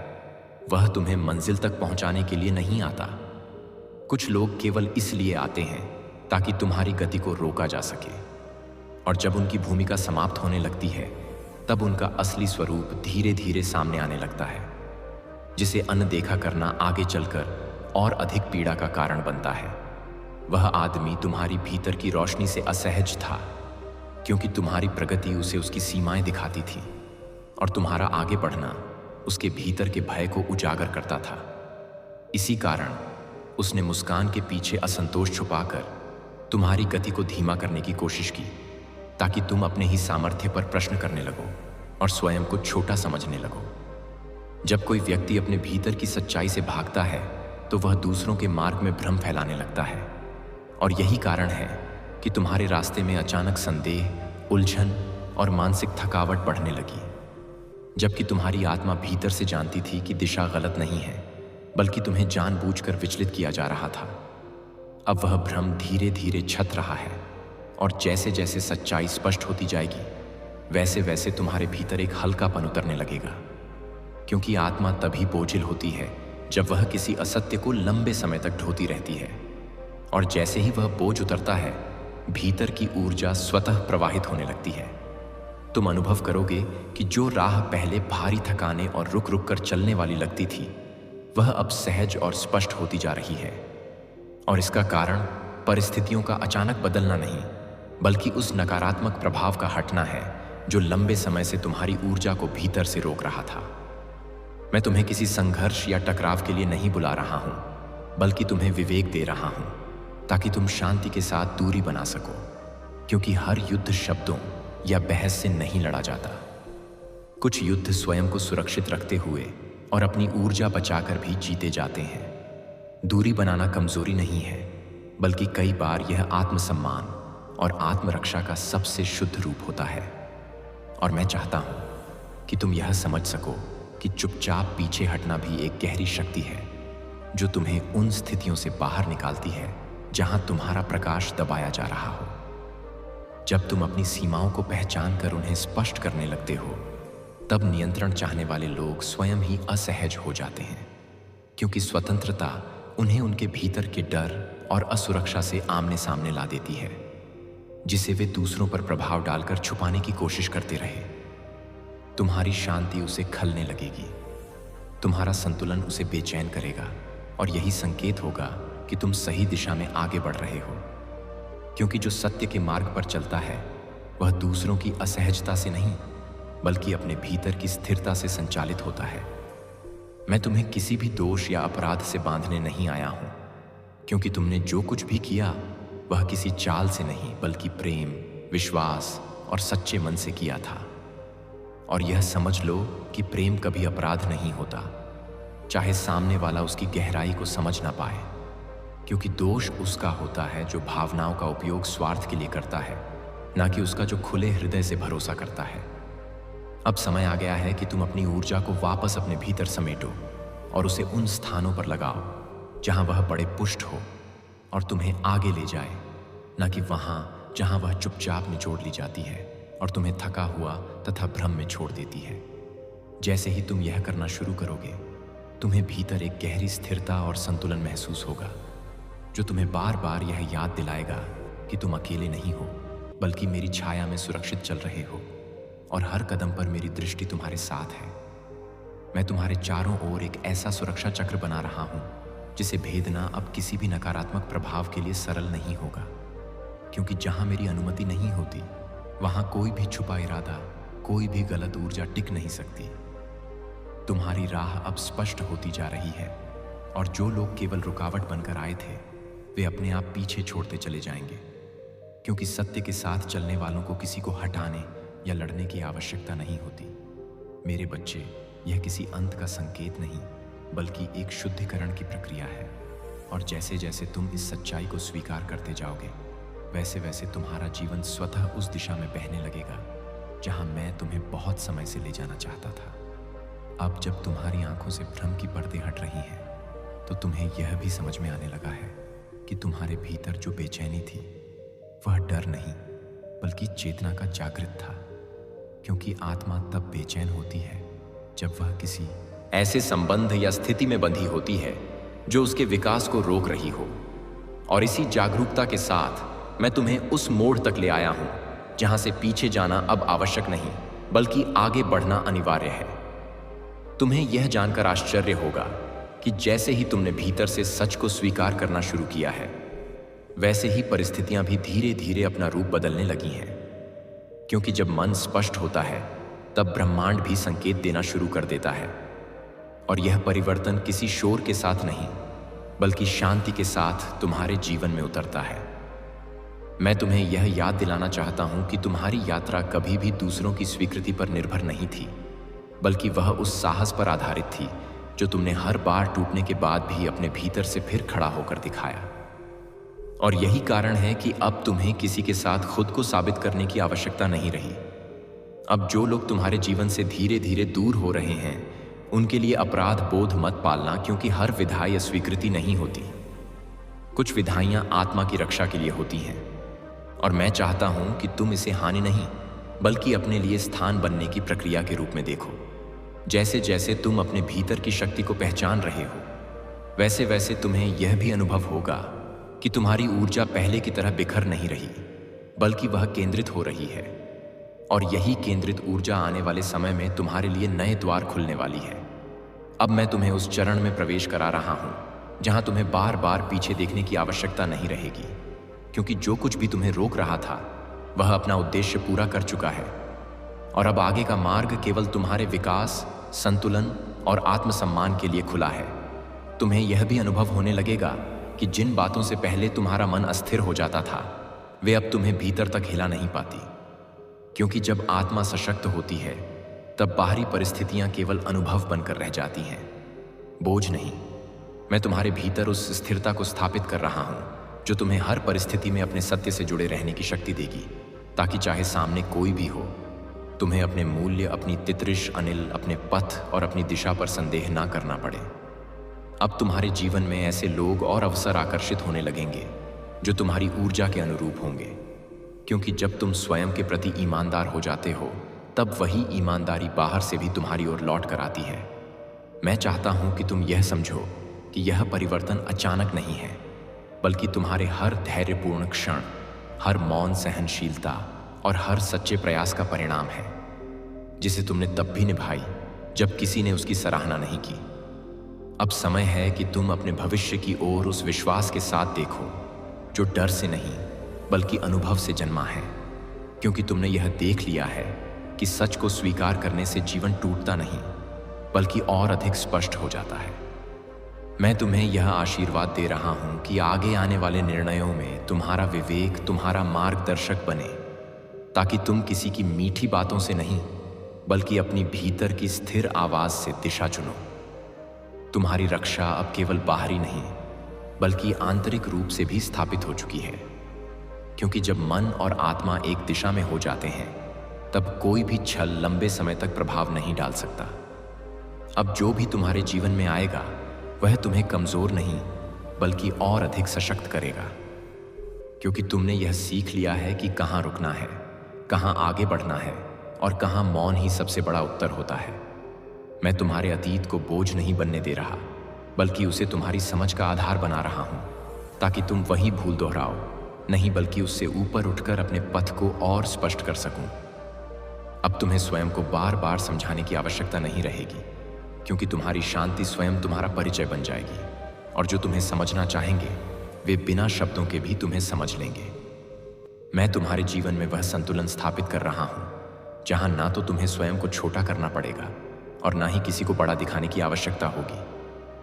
वह तुम्हें मंजिल तक पहुंचाने के लिए नहीं आता। कुछ लोग केवल इसलिए आते हैं ताकि तुम्हारी गति को रोका जा सके, और जब उनकी भूमिका समाप्त होने लगती है, तब उनका असली स्वरूप धीरे धीरे सामने आने लगता है, जिसे अनदेखा करना आगे चलकर और अधिक पीड़ा का कारण बनता है। वह आदमी तुम्हारी भीतर की रोशनी से असहज था, क्योंकि तुम्हारी प्रगति उसे उसकी सीमाएं दिखाती थी, और तुम्हारा आगे बढ़ना उसके भीतर के भय को उजागर करता था। इसी कारण उसने मुस्कान के पीछे असंतोष छुपाकर तुम्हारी गति को धीमा करने की कोशिश की, ताकि तुम अपने ही सामर्थ्य पर प्रश्न करने लगो और स्वयं को छोटा समझने लगो। जब कोई व्यक्ति अपने भीतर की सच्चाई से भागता है, तो वह दूसरों के मार्ग में भ्रम फैलाने लगता है, और यही कारण है कि तुम्हारे रास्ते में अचानक संदेह, उलझन और मानसिक थकावट बढ़ने लगी, जबकि तुम्हारी आत्मा भीतर से जानती थी कि दिशा गलत नहीं है, बल्कि तुम्हें जानबूझकर विचलित किया जा रहा था। अब वह भ्रम धीरे धीरे छत रहा है, और जैसे जैसे सच्चाई स्पष्ट होती जाएगी, वैसे वैसे तुम्हारे भीतर एक हल्कापन उतरने लगेगा, क्योंकि आत्मा तभी बोझिल होती है जब वह किसी असत्य को लंबे समय तक ढोती रहती है, और जैसे ही वह बोझ उतरता है, भीतर की ऊर्जा स्वतः प्रवाहित होने लगती है। तुम अनुभव करोगे कि जो राह पहले भारी थकाने और रुक रुक कर चलने वाली लगती थी, वह अब सहज और स्पष्ट होती जा रही है। और इसका कारण परिस्थितियों का अचानक बदलना नहीं, बल्कि उस नकारात्मक प्रभाव का हटना है जो लंबे समय से तुम्हारी ऊर्जा को भीतर से रोक रहा था। मैं तुम्हें किसी संघर्ष या टकराव के लिए नहीं बुला रहा हूं, बल्कि तुम्हें विवेक दे रहा हूं, ताकि तुम शांति के साथ दूरी बना सको, क्योंकि हर युद्ध शब्दों या बहस से नहीं लड़ा जाता। कुछ युद्ध स्वयं को सुरक्षित रखते हुए और अपनी ऊर्जा बचाकर भी जीते जाते हैं। दूरी बनाना कमजोरी नहीं है, बल्कि कई बार यह आत्मसम्मान और आत्मरक्षा का सबसे शुद्ध रूप होता है। और मैं चाहता हूं कि तुम यह समझ सको कि चुपचाप पीछे हटना भी एक गहरी शक्ति है, जो तुम्हें उन स्थितियों से बाहर निकालती है जहां तुम्हारा प्रकाश दबाया जा रहा हो। जब तुम अपनी सीमाओं को पहचान कर उन्हें स्पष्ट करने लगते हो, तब नियंत्रण चाहने वाले लोग स्वयं ही असहज हो जाते हैं, क्योंकि स्वतंत्रता उन्हें उनके भीतर के डर और असुरक्षा से आमने सामने ला देती है, जिसे वे दूसरों पर प्रभाव डालकर छुपाने की कोशिश करते रहे। तुम्हारी शांति उसे खलने लगेगी, तुम्हारा संतुलन उसे बेचैन करेगा, और यही संकेत होगा कि तुम सही दिशा में आगे बढ़ रहे हो। क्योंकि जो सत्य के मार्ग पर चलता है, वह दूसरों की असहजता से नहीं, बल्कि अपने भीतर की स्थिरता से संचालित होता है। मैं तुम्हें किसी भी दोष या अपराध से बांधने नहीं आया हूं, क्योंकि तुमने जो कुछ भी किया वह किसी चाल से नहीं, बल्कि प्रेम, विश्वास और सच्चे मन से किया था। और यह समझ लो कि प्रेम कभी अपराध नहीं होता, चाहे सामने वाला उसकी गहराई को समझ ना पाए, क्योंकि दोष उसका होता है जो भावनाओं का उपयोग स्वार्थ के लिए करता है, ना कि उसका जो खुले हृदय से भरोसा करता है। अब समय आ गया है कि तुम अपनी ऊर्जा को वापस अपने भीतर समेटो और उसे उन स्थानों पर लगाओ जहां वह बड़े पुष्ट हो और तुम्हें आगे ले जाए, ना कि वहां जहां वह चुपचाप निचोड़ ली जाती है और तुम्हें थका हुआ तथा भ्रम में छोड़ देती है। जैसे ही तुम यह करना शुरू करोगे, तुम्हें भीतर एक गहरी स्थिरता और संतुलन महसूस होगा, जो तुम्हें बार बार यह याद दिलाएगा कि तुम अकेले नहीं हो, बल्कि मेरी छाया में सुरक्षित चल रहे हो, और हर कदम पर मेरी दृष्टि तुम्हारे साथ है। मैं तुम्हारे चारों ओर एक ऐसा सुरक्षा चक्र बना रहा हूं, जिसे भेदना अब किसी भी नकारात्मक प्रभाव के लिए सरल नहीं होगा, क्योंकि जहां मेरी अनुमति नहीं होती, वहां कोई भी छुपा इरादा, कोई भी गलत ऊर्जा टिक नहीं सकती। तुम्हारी राह अब स्पष्ट होती जा रही है, और जो लोग केवल रुकावट बनकर आए थे, वे अपने आप पीछे छोड़ते चले जाएंगे, क्योंकि सत्य के साथ चलने वालों को किसी को हटाने या लड़ने की आवश्यकता नहीं होती। मेरे बच्चे, यह किसी अंत का संकेत नहीं, बल्कि एक शुद्धिकरण की प्रक्रिया है, और जैसे जैसे तुम इस सच्चाई को स्वीकार करते जाओगे, वैसे वैसे तुम्हारा जीवन स्वतः उस दिशा में बहने लगेगा जहां मैं तुम्हें बहुत समय से ले जाना चाहता था। अब जब तुम्हारी आंखों से भ्रम की पर्दे हट रही हैं, तो तुम्हें यह भी समझ में आने लगा है कि तुम्हारे भीतर जो बेचैनी थी वह डर नहीं बल्कि चेतना का जागृत था। क्योंकि आत्मा तब बेचैन होती है जब वह किसी ऐसे संबंध या स्थिति में बंधी होती है जो उसके विकास को रोक रही हो। और इसी जागरूकता के साथ मैं तुम्हें उस मोड़ तक ले आया हूं जहां से पीछे जाना अब आवश्यक नहीं बल्कि आगे बढ़ना अनिवार्य है। तुम्हें यह जानकर आश्चर्य होगा कि जैसे ही तुमने भीतर से सच को स्वीकार करना शुरू किया है वैसे ही परिस्थितियां भी धीरे धीरे अपना रूप बदलने लगी हैं। क्योंकि जब मन स्पष्ट होता है तब ब्रह्मांड भी संकेत देना शुरू कर देता है। और यह परिवर्तन किसी शोर के साथ नहीं बल्कि शांति के साथ तुम्हारे जीवन में उतरता है। मैं तुम्हें यह याद दिलाना चाहता हूं कि तुम्हारी यात्रा कभी भी दूसरों की स्वीकृति पर निर्भर नहीं थी बल्कि वह उस साहस पर आधारित थी जो तुमने हर बार टूटने के बाद भी अपने भीतर से फिर खड़ा होकर दिखाया। और यही कारण है कि अब तुम्हें किसी के साथ खुद को साबित करने की आवश्यकता नहीं रही। अब जो लोग तुम्हारे जीवन से धीरे धीरे दूर हो रहे हैं उनके लिए अपराध बोध मत पालना, क्योंकि हर विधा या स्वीकृति नहीं होती। कुछ विधाइयां आत्मा की रक्षा के लिए होती हैं और मैं चाहता हूं कि तुम इसे हानि नहीं बल्कि अपने लिए स्थान बनने की प्रक्रिया के रूप में देखो। जैसे जैसे तुम अपने भीतर की शक्ति को पहचान रहे हो वैसे वैसे तुम्हें यह भी अनुभव होगा कि तुम्हारी ऊर्जा पहले की तरह बिखर नहीं रही बल्कि वह केंद्रित हो रही है। और यही केंद्रित ऊर्जा आने वाले समय में तुम्हारे लिए नए द्वार खुलने वाली है। अब मैं तुम्हें उस चरण में प्रवेश करा रहा हूं जहां तुम्हें बार बार पीछे देखने की आवश्यकता नहीं रहेगी, क्योंकि जो कुछ भी तुम्हें रोक रहा था वह अपना उद्देश्य पूरा कर चुका है। और अब आगे का मार्ग केवल तुम्हारे विकास, संतुलन और आत्मसम्मान के लिए खुला है। तुम्हें यह भी अनुभव होने लगेगा कि जिन बातों से पहले तुम्हारा मन अस्थिर हो जाता था वे अब तुम्हें भीतर तक हिला नहीं पाती। क्योंकि जब आत्मा सशक्त होती है तब बाहरी परिस्थितियां केवल अनुभव बनकर रह जाती हैं, बोझ नहीं। मैं तुम्हारे भीतर उस स्थिरता को स्थापित कर रहा हूं जो तुम्हें हर परिस्थिति में अपने सत्य से जुड़े रहने की शक्ति देगी, ताकि चाहे सामने कोई भी हो तुम्हें अपने मूल्य, अपनी तित्रिश अनिल, अपने पथ और अपनी दिशा पर संदेह ना करना पड़े। अब तुम्हारे जीवन में ऐसे लोग और अवसर आकर्षित होने लगेंगे जो तुम्हारी ऊर्जा के अनुरूप होंगे। क्योंकि जब तुम स्वयं के प्रति ईमानदार हो जाते हो तब वही ईमानदारी बाहर से भी तुम्हारी ओर लौट कर आती है। मैं चाहता हूं कि तुम यह समझो कि यह परिवर्तन अचानक नहीं है बल्कि तुम्हारे हर धैर्यपूर्ण क्षण, हर मौन सहनशीलता और हर सच्चे प्रयास का परिणाम है, जिसे तुमने तब भी निभाई जब किसी ने उसकी सराहना नहीं की। अब समय है कि तुम अपने भविष्य की ओर उस विश्वास के साथ देखो जो डर से नहीं बल्कि अनुभव से जन्मा है। क्योंकि तुमने यह देख लिया है कि सच को स्वीकार करने से जीवन टूटता नहीं बल्कि और अधिक स्पष्ट हो जाता है। मैं तुम्हें यह आशीर्वाद दे रहा हूं कि आगे आने वाले निर्णयों में तुम्हारा विवेक तुम्हारा मार्गदर्शक बने, ताकि तुम किसी की मीठी बातों से नहीं बल्कि अपनी भीतर की स्थिर आवाज से दिशा चुनो। तुम्हारी रक्षा अब केवल बाहरी नहीं बल्कि आंतरिक रूप से भी स्थापित हो चुकी है। क्योंकि जब मन और आत्मा एक दिशा में हो जाते हैं तब कोई भी छल लंबे समय तक प्रभाव नहीं डाल सकता। अब जो भी तुम्हारे जीवन में आएगा वह तुम्हें कमजोर नहीं बल्कि और अधिक सशक्त करेगा। क्योंकि तुमने यह सीख लिया है कि कहाँ रुकना है, कहाँ आगे बढ़ना है और कहाँ मौन ही सबसे बड़ा उत्तर होता है। मैं तुम्हारे अतीत को बोझ नहीं बनने दे रहा बल्कि उसे तुम्हारी समझ का आधार बना रहा हूं, ताकि तुम वही भूल दोहराओ नहीं बल्कि उससे ऊपर उठकर अपने पथ को और स्पष्ट कर सकूं। अब तुम्हें स्वयं को बार बार समझाने की आवश्यकता नहीं रहेगी, क्योंकि तुम्हारी शांति स्वयं तुम्हारा परिचय बन जाएगी और जो तुम्हें समझना चाहेंगे वे बिना शब्दों के भी तुम्हें समझ लेंगे। मैं तुम्हारे जीवन में वह संतुलन स्थापित कर रहा हूं जहां ना तो तुम्हें स्वयं को छोटा करना पड़ेगा और ना ही किसी को बड़ा दिखाने की आवश्यकता होगी,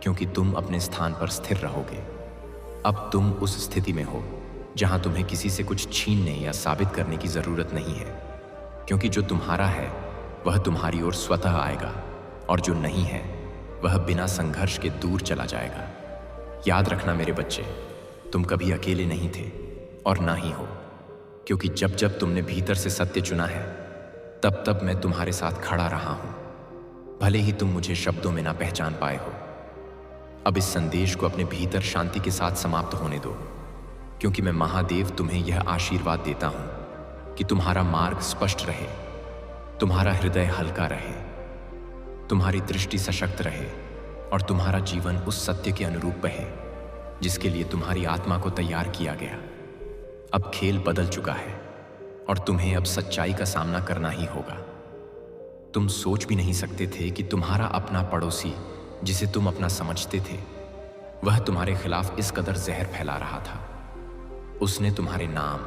क्योंकि तुम अपने स्थान पर स्थिर रहोगे। अब तुम उस स्थिति में हो जहां तुम्हें किसी से कुछ छीनने या साबित करने की जरूरत नहीं है, क्योंकि जो तुम्हारा है वह तुम्हारी ओर स्वतः आएगा और जो नहीं है वह बिना संघर्ष के दूर चला जाएगा। याद रखना मेरे बच्चे, तुम कभी अकेले नहीं थे और ना ही हो, क्योंकि जब जब तुमने भीतर से सत्य चुना है तब तब मैं तुम्हारे साथ खड़ा रहा हूं, भले ही तुम मुझे शब्दों में ना पहचान पाए हो। अब इस संदेश को अपने भीतर शांति के साथ समाप्त होने दो, क्योंकि मैं महादेव तुम्हें यह आशीर्वाद देता हूं कि तुम्हारा मार्ग स्पष्ट रहे, तुम्हारा हृदय हल्का रहे, तुम्हारी दृष्टि सशक्त रहे और तुम्हारा जीवन उस सत्य के अनुरूप बहे जिसके लिए तुम्हारी आत्मा को तैयार किया गया। अब खेल बदल चुका है और तुम्हें अब सच्चाई का सामना करना ही होगा। तुम सोच भी नहीं सकते थे कि तुम्हारा अपना पड़ोसी, जिसे तुम अपना समझते थे, वह तुम्हारे खिलाफ इस कदर जहर फैला रहा था। उसने तुम्हारे नाम,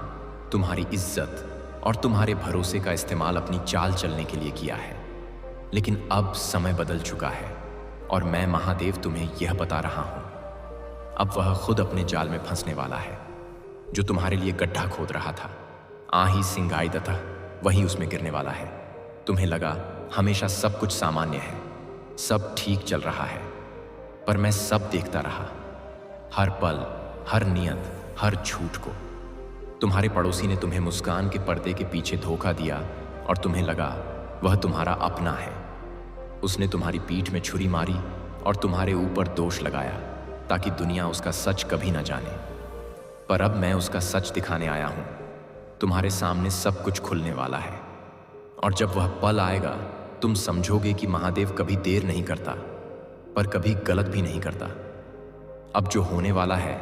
तुम्हारी इज्जत और तुम्हारे भरोसे का इस्तेमाल अपनी चाल चलने के लिए किया है। लेकिन अब समय बदल चुका है और मैं महादेव तुम्हें यह बता रहा हूं, अब वह खुद अपने जाल में फंसने वाला है। जो तुम्हारे लिए गड्ढा खोद रहा था, आही सिंगाईदतः वही उसमें गिरने वाला है। तुम्हें लगा हमेशा सब कुछ सामान्य है, सब ठीक चल रहा है, पर मैं सब देखता रहा, हर पल, हर नियत, हर झूठ को। तुम्हारे पड़ोसी ने तुम्हें मुस्कान के पर्दे के पीछे धोखा दिया और तुम्हें लगा वह तुम्हारा अपना है। उसने तुम्हारी पीठ में छुरी मारी और तुम्हारे ऊपर दोष लगाया ताकि दुनिया उसका सच कभी ना जाने। पर अब मैं उसका सच दिखाने आया हूं। तुम्हारे सामने सब कुछ खुलने वाला है और जब वह पल आएगा तुम समझोगे कि महादेव कभी देर नहीं करता, पर कभी गलत भी नहीं करता। अब जो होने वाला है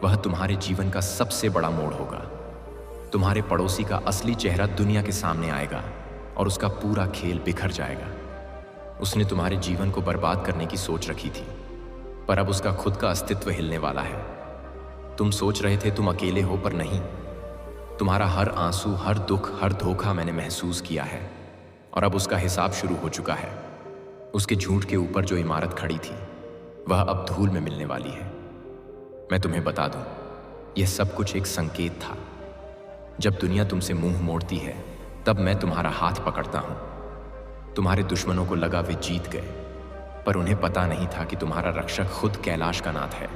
वह तुम्हारे जीवन का सबसे बड़ा मोड़ होगा। तुम्हारे पड़ोसी का असली चेहरा दुनिया के सामने आएगा और उसका पूरा खेल बिखर जाएगा। उसने तुम्हारे जीवन को बर्बाद करने की सोच रखी थी, पर अब उसका खुद का अस्तित्व हिलने वाला है। तुम सोच रहे थे तुम अकेले हो, पर नहीं। तुम्हारा हर आंसू, हर दुख, हर धोखा मैंने महसूस किया है और अब उसका हिसाब शुरू हो चुका है। उसके झूठ के ऊपर जो इमारत खड़ी थी वह अब धूल में मिलने वाली है। मैं तुम्हें बता दूं, यह सब कुछ एक संकेत था। जब दुनिया तुमसे मुंह मोड़ती है तब मैं तुम्हारा हाथ पकड़ता हूं। तुम्हारे दुश्मनों को लगा वे जीत गए, पर उन्हें पता नहीं था कि तुम्हारा रक्षक खुद कैलाश का नाथ है।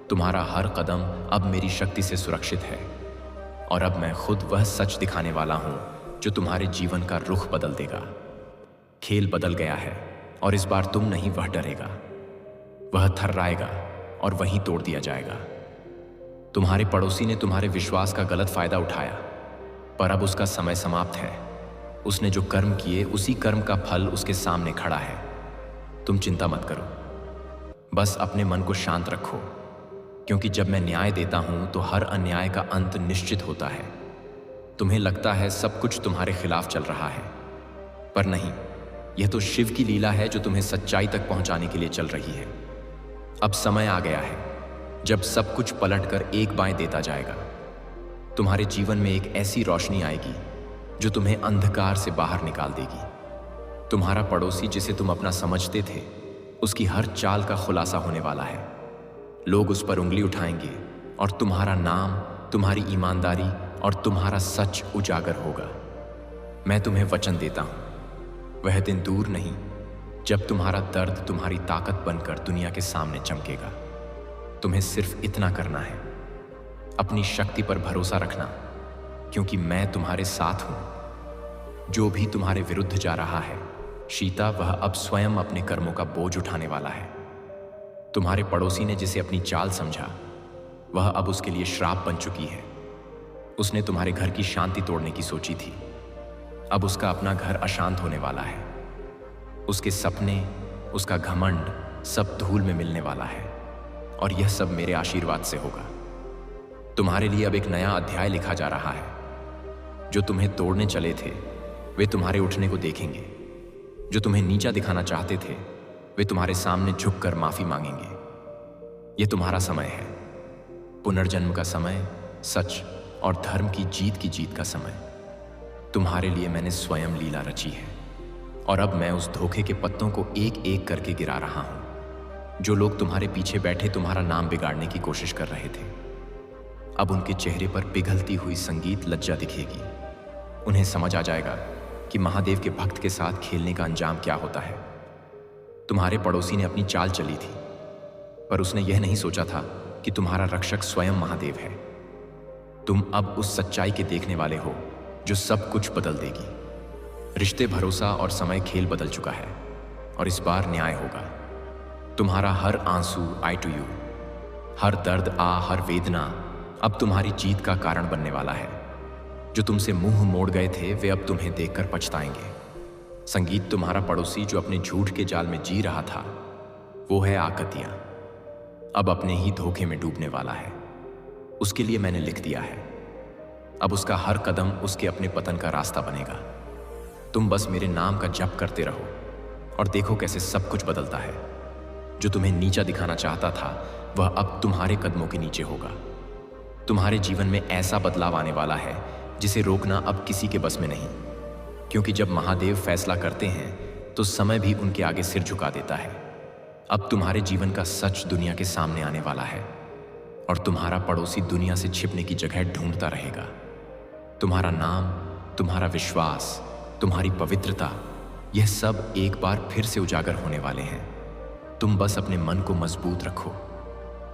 तुम्हारा हर कदम अब मेरी शक्ति से सुरक्षित है और अब मैं खुद वह सच दिखाने वाला हूं जो तुम्हारे जीवन का रुख बदल देगा। खेल बदल गया है और इस बार तुम नहीं, वह डरेगा, वह थर्राएगा और वहीं तोड़ दिया जाएगा। तुम्हारे पड़ोसी ने तुम्हारे विश्वास का गलत फायदा उठाया, पर अब उसका समय समाप्त है। उसने जो कर्म किए उसी कर्म का फल उसके सामने खड़ा है। तुम चिंता मत करो, बस अपने मन को शांत रखो, क्योंकि जब मैं न्याय देता हूं तो हर अन्याय का अंत निश्चित होता है। तुम्हें लगता है सब कुछ तुम्हारे खिलाफ चल रहा है, पर नहीं, यह तो शिव की लीला है जो तुम्हें सच्चाई तक पहुंचाने के लिए चल रही है। अब समय आ गया है जब सब कुछ पलटकर एक बाएं देता जाएगा। तुम्हारे जीवन में एक ऐसी रोशनी आएगी जो तुम्हें अंधकार से बाहर निकाल देगी। तुम्हारा पड़ोसी, जिसे तुम अपना समझते थे, उसकी हर चाल का खुलासा होने वाला है। लोग उस पर उंगली उठाएंगे और तुम्हारा नाम, तुम्हारी ईमानदारी और तुम्हारा सच उजागर होगा। मैं तुम्हें वचन देता हूं, वह दिन दूर नहीं जब तुम्हारा दर्द तुम्हारी ताकत बनकर दुनिया के सामने चमकेगा। तुम्हें सिर्फ इतना करना है, अपनी शक्ति पर भरोसा रखना, क्योंकि मैं तुम्हारे साथ हूं। जो भी तुम्हारे विरुद्ध जा रहा है शीता, वह अब स्वयं अपने कर्मों का बोझ उठाने वाला है। तुम्हारे पड़ोसी ने जिसे अपनी चाल समझा वह अब उसके लिए श्राप बन चुकी है। उसने तुम्हारे घर की शांति तोड़ने की सोची थी, अब उसका अपना घर अशांत होने वाला है। उसके सपने, उसका घमंड सब धूल में मिलने वाला है और यह सब मेरे आशीर्वाद से होगा। तुम्हारे लिए अब एक नया अध्याय लिखा जा रहा है। जो तुम्हें तोड़ने चले थे वे तुम्हारे उठने को देखेंगे। जो तुम्हें नीचा दिखाना चाहते थे वे तुम्हारे सामने झुककर माफी मांगेंगे। यह तुम्हारा समय है, पुनर्जन्म का समय, सच और धर्म की जीत का समय। तुम्हारे लिए मैंने स्वयं लीला रची है और अब मैं उस धोखे के पत्तों को एक एक करके गिरा रहा हूं। जो लोग तुम्हारे पीछे बैठे तुम्हारा नाम बिगाड़ने की कोशिश कर रहे थे, अब उनके चेहरे पर पिघलती हुई संगीत लज्जा दिखेगी। उन्हें समझ आ जाएगा कि महादेव के भक्त के साथ खेलने का अंजाम क्या होता है। तुम्हारे पड़ोसी ने अपनी चाल चली थी, पर उसने यह नहीं सोचा था कि तुम्हारा रक्षक स्वयं महादेव है। तुम अब उस सच्चाई के देखने वाले हो जो सब कुछ बदल देगी। रिश्ते, भरोसा और समय, खेल बदल चुका है और इस बार न्याय होगा। तुम्हारा हर आंसू आई टू यू, हर दर्द हर वेदना अब तुम्हारी जीत का कारण बनने वाला है। जो तुमसे मुंह मोड़ गए थे वे अब तुम्हें देखकर पछताएंगे। संगीत तुम्हारा पड़ोसी जो अपने झूठ के जाल में जी रहा था, वो है आकतियां, अब अपने ही धोखे में डूबने वाला है। उसके लिए मैंने लिख दिया है। अब उसका हर कदम उसके अपने पतन का रास्ता बनेगा। तुम बस मेरे नाम का जप करते रहो और देखो कैसे सब कुछ बदलता है। जो तुम्हें नीचा दिखाना चाहता था वह अब तुम्हारे कदमों के नीचे होगा। तुम्हारे जीवन में ऐसा बदलाव आने वाला है जिसे रोकना अब किसी के बस में नहीं, क्योंकि जब महादेव फैसला करते हैं तो समय भी उनके आगे सिर झुका देता है। अब तुम्हारे जीवन का सच दुनिया के सामने आने वाला है और तुम्हारा पड़ोसी दुनिया से छिपने की जगह ढूंढता रहेगा। तुम्हारा नाम, तुम्हारा विश्वास, तुम्हारी पवित्रता, यह सब एक बार फिर से उजागर होने वाले हैं। तुम बस अपने मन को मजबूत रखो,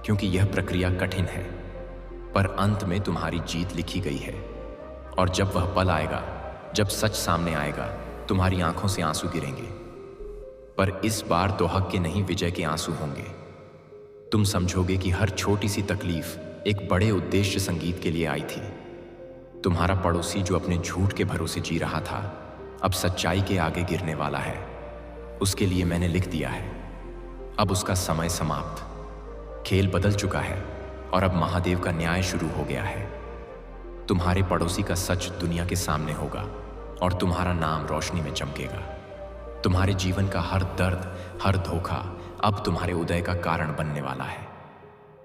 क्योंकि यह प्रक्रिया कठिन है, पर अंत में तुम्हारी जीत लिखी गई है। और जब वह पल आएगा, जब सच सामने आएगा, तुम्हारी आंखों से आंसू गिरेंगे, पर इस बार तो हक के नहीं विजय के आंसू होंगे। तुम समझोगे कि हर छोटी सी तकलीफ एक बड़े उद्देश्य संगीत के लिए आई थी। तुम्हारा पड़ोसी जो अपने झूठ के भरोसे जी रहा था, अब सच्चाई के आगे गिरने वाला है। उसके लिए मैंने लिख दिया है। अब उसका समय समाप्त, खेल बदल चुका है और अब महादेव का न्याय शुरू हो गया है। तुम्हारे पड़ोसी का सच दुनिया के सामने होगा और तुम्हारा नाम रोशनी में चमकेगा। तुम्हारे जीवन का हर दर्द, हर धोखा अब तुम्हारे उदय का कारण बनने वाला है।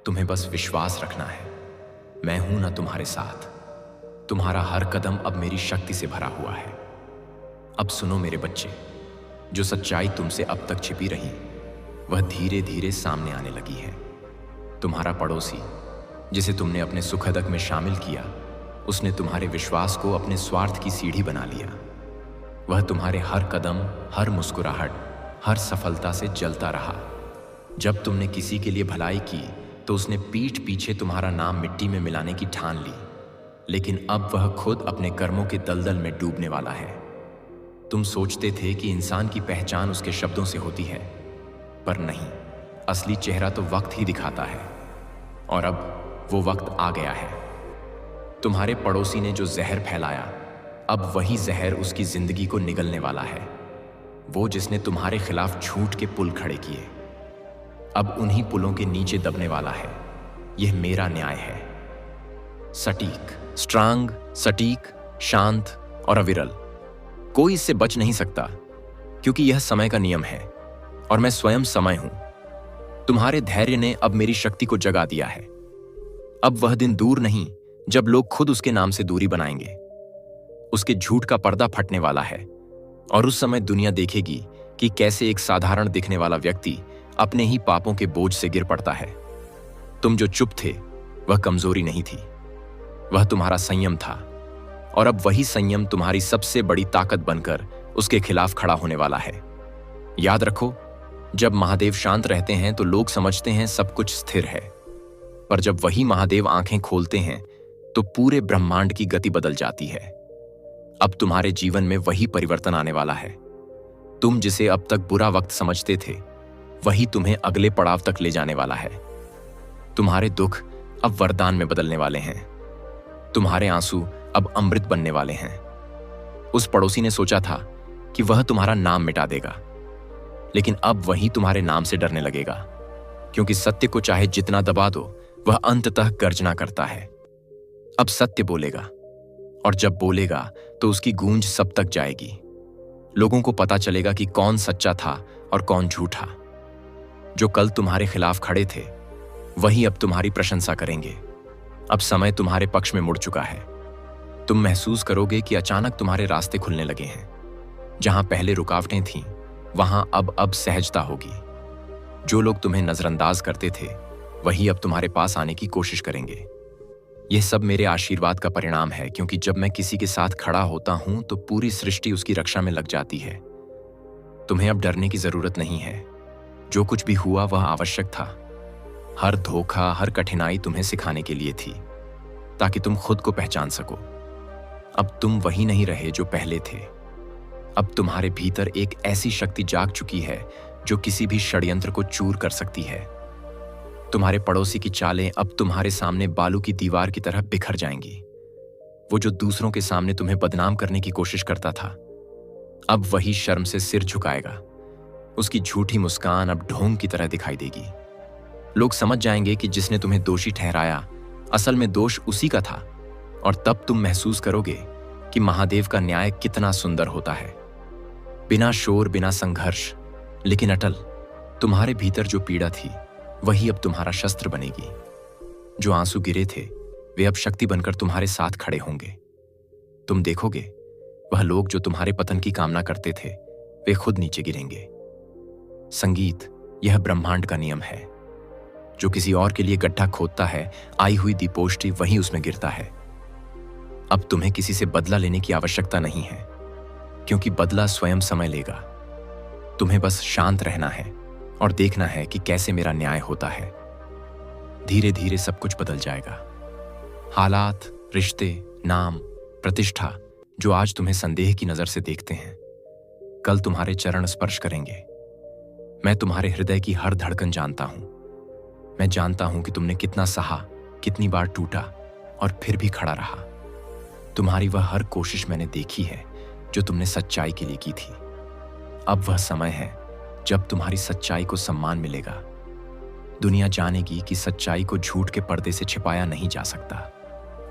तुम्हें बस विश्वास रखना है। मैं हूं ना तुम्हारे साथ। तुम्हारा हर कदम अब मेरी शक्ति से भरा हुआ है। अब सुनो मेरे बच्चे, जो सच्चाई तुमसे अब तक छिपी रही, वह धीरे धीरे सामने आने लगी है। तुम्हारा पड़ोसी जिसे तुमने अपने सुखदक में शामिल किया, उसने तुम्हारे विश्वास को अपने स्वार्थ की सीढ़ी बना लिया। वह तुम्हारे हर कदम, हर मुस्कुराहट, हर सफलता से जलता रहा। जब तुमने किसी के लिए भलाई की तो उसने पीठ पीछे तुम्हारा नाम मिट्टी में मिलाने की ठान ली, लेकिन अब वह खुद अपने कर्मों के दलदल में डूबने वाला है। तुम सोचते थे कि इंसान की पहचान उसके शब्दों से होती है, पर नहीं, असली चेहरा तो वक्त ही दिखाता है। और अब वो वक्त आ गया है। तुम्हारे पड़ोसी ने जो जहर फैलाया, अब वही जहर उसकी जिंदगी को निगलने वाला है। वो जिसने तुम्हारे खिलाफ झूठ के पुल खड़े किए, अब उन्हीं पुलों के नीचे दबने वाला है। यह मेरा न्याय है। सटीक, स्ट्रांग, सटीक, शांत और अविरल। कोई इससे बच नहीं सकता, क्योंकि यह समय का नियम है और मैं स्वयं समय हूं। तुम्हारे धैर्य ने अब मेरी शक्ति को जगा दिया है। अब वह दिन दूर नहीं जब लोग खुद उसके नाम से दूरी बनाएंगे। उसके झूठ का पर्दा फटने वाला है और उस समय दुनिया देखेगी कि कैसे एक साधारण दिखने वाला व्यक्ति अपने ही पापों के बोझ से गिर पड़ता है। तुम जो चुप थे, वह कमजोरी नहीं थी, वह तुम्हारा संयम था। और अब वही संयम तुम्हारी सबसे बड़ी ताकत बनकर उसके खिलाफ खड़ा होने वाला है। याद रखो, जब महादेव शांत रहते हैं तो लोग समझते हैं सब कुछ स्थिर है, पर जब वही महादेव आंखें खोलते हैं तो पूरे ब्रह्मांड की गति बदल जाती है। अब तुम्हारे जीवन में वही परिवर्तन आने वाला है। तुम जिसे अब तक बुरा वक्त समझते थे, वही तुम्हें अगले पड़ाव तक ले जाने वाला है। तुम्हारे दुख अब वरदान में बदलने वाले हैं। तुम्हारे आंसू अब अमृत बनने वाले हैं। उस पड़ोसी ने सोचा था कि वह तुम्हारा नाम मिटा देगा, लेकिन अब वही तुम्हारे नाम से डरने लगेगा, क्योंकि सत्य को चाहे जितना दबा दो, वह अंततः गर्जना करता है। अब सत्य बोलेगा, और जब बोलेगा तो उसकी गूंज सब तक जाएगी। लोगों को पता चलेगा कि कौन सच्चा था और कौन झूठा। जो कल तुम्हारे खिलाफ खड़े थे, वही अब तुम्हारी प्रशंसा करेंगे। अब समय तुम्हारे पक्ष में मुड़ चुका है। तुम महसूस करोगे कि अचानक तुम्हारे रास्ते खुलने लगे हैं। जहां पहले रुकावटें थीं, वहां अब सहजता होगी। जो लोग तुम्हें नजरअंदाज करते थे, वही अब तुम्हारे पास आने की कोशिश करेंगे। यह सब मेरे आशीर्वाद का परिणाम है, क्योंकि जब मैं किसी के साथ खड़ा होता हूं तो पूरी सृष्टि उसकी रक्षा में लग जाती है। तुम्हें अब डरने की जरूरत नहीं है। जो कुछ भी हुआ वह आवश्यक था। हर धोखा, हर कठिनाई तुम्हें सिखाने के लिए थी, ताकि तुम खुद को पहचान सको। अब तुम वही नहीं रहे जो पहले थे। अब तुम्हारे भीतर एक ऐसी शक्ति जाग चुकी है जो किसी भी षड्यंत्र को चूर कर सकती है। तुम्हारे पड़ोसी की चालें अब तुम्हारे सामने बालू की दीवार की तरह बिखर जाएंगी। वो जो दूसरों के सामने तुम्हें बदनाम करने की कोशिश करता था, अब वही शर्म से सिर झुकाएगा। उसकी झूठी मुस्कान अब ढोंग की तरह दिखाई देगी। लोग समझ जाएंगे कि जिसने तुम्हें दोषी ठहराया, असल में दोष उसी का था। और तब तुम महसूस करोगे कि महादेव का न्याय कितना सुंदर होता है। बिना शोर, बिना संघर्ष, लेकिन अटल। तुम्हारे भीतर जो पीड़ा थी, वही अब तुम्हारा शस्त्र बनेगी। जो आंसू गिरे थे, वे अब शक्ति बनकर तुम्हारे साथ खड़े होंगे। तुम देखोगे, वह लोग जो तुम्हारे पतन की कामना करते थे, वे खुद नीचे गिरेंगे। संगीत, यह ब्रह्मांड का नियम है। जो किसी और के लिए गड्ढा खोदता है, आई हुई दीपोष्टि वहीं उसमें गिरता है। अब तुम्हें किसी से बदला लेने की आवश्यकता नहीं है, क्योंकि बदला स्वयं समय लेगा। तुम्हें बस शांत रहना है और देखना है कि कैसे मेरा न्याय होता है। धीरे धीरे सब कुछ बदल जाएगा। हालात, रिश्ते, नाम, प्रतिष्ठा, जो आज तुम्हें संदेह की नजर से देखते हैं, कल तुम्हारे चरण स्पर्श करेंगे। मैं तुम्हारे हृदय की हर धड़कन जानता हूं। मैं जानता हूं कि तुमने कितना सहा, कितनी बार टूटा और फिर भी खड़ा रहा। तुम्हारी वह हर कोशिश मैंने देखी है जो तुमने सच्चाई के लिए की थी। अब वह समय है जब तुम्हारी सच्चाई को सम्मान मिलेगा। दुनिया जानेगी कि सच्चाई को झूठ के पर्दे से छिपाया नहीं जा सकता।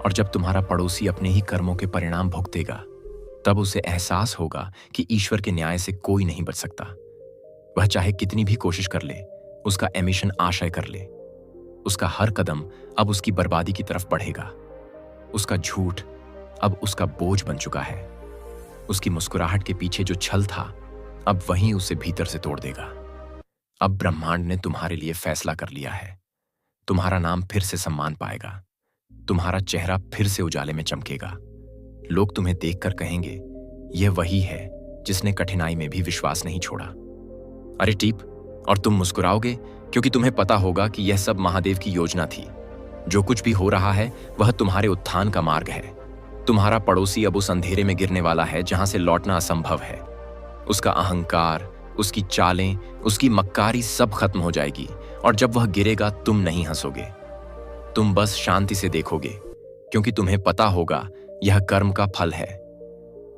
और जब तुम्हारा पड़ोसी अपने ही कर्मों के परिणाम भुगतेगा, तब उसे एहसास होगा कि ईश्वर के न्याय से कोई नहीं बच सकता। वह चाहे कितनी भी कोशिश कर ले, उसका एमिशन आशय कर ले, उसका हर कदम अब उसकी बर्बादी की तरफ बढ़ेगा। उसका झूठ अब उसका बोझ बन चुका है। उसकी मुस्कुराहट के पीछे जो छल था, अब वहीं उसे भीतर से तोड़ देगा। अब ब्रह्मांड ने तुम्हारे लिए फैसला कर लिया है। तुम्हारा नाम फिर से सम्मान पाएगा। तुम्हारा चेहरा फिर से उजाले में चमकेगा। लोग तुम्हें देखकर कहेंगे, यह वही है जिसने कठिनाई में भी विश्वास नहीं छोड़ा। अरे टीप, और तुम मुस्कुराओगे क्योंकि तुम्हें पता होगा कि यह सब महादेव की योजना थी। जो कुछ भी हो रहा है, वह तुम्हारे उत्थान का मार्ग है। तुम्हारा पड़ोसी अब उस अंधेरे में गिरने वाला है जहां से लौटना असंभव है। उसका अहंकार, उसकी चालें, उसकी मक्कारी सब खत्म हो जाएगी। और जब वह गिरेगा, तुम नहीं हंसोगे, तुम बस शांति से देखोगे, क्योंकि तुम्हें पता होगा यह कर्म का फल है।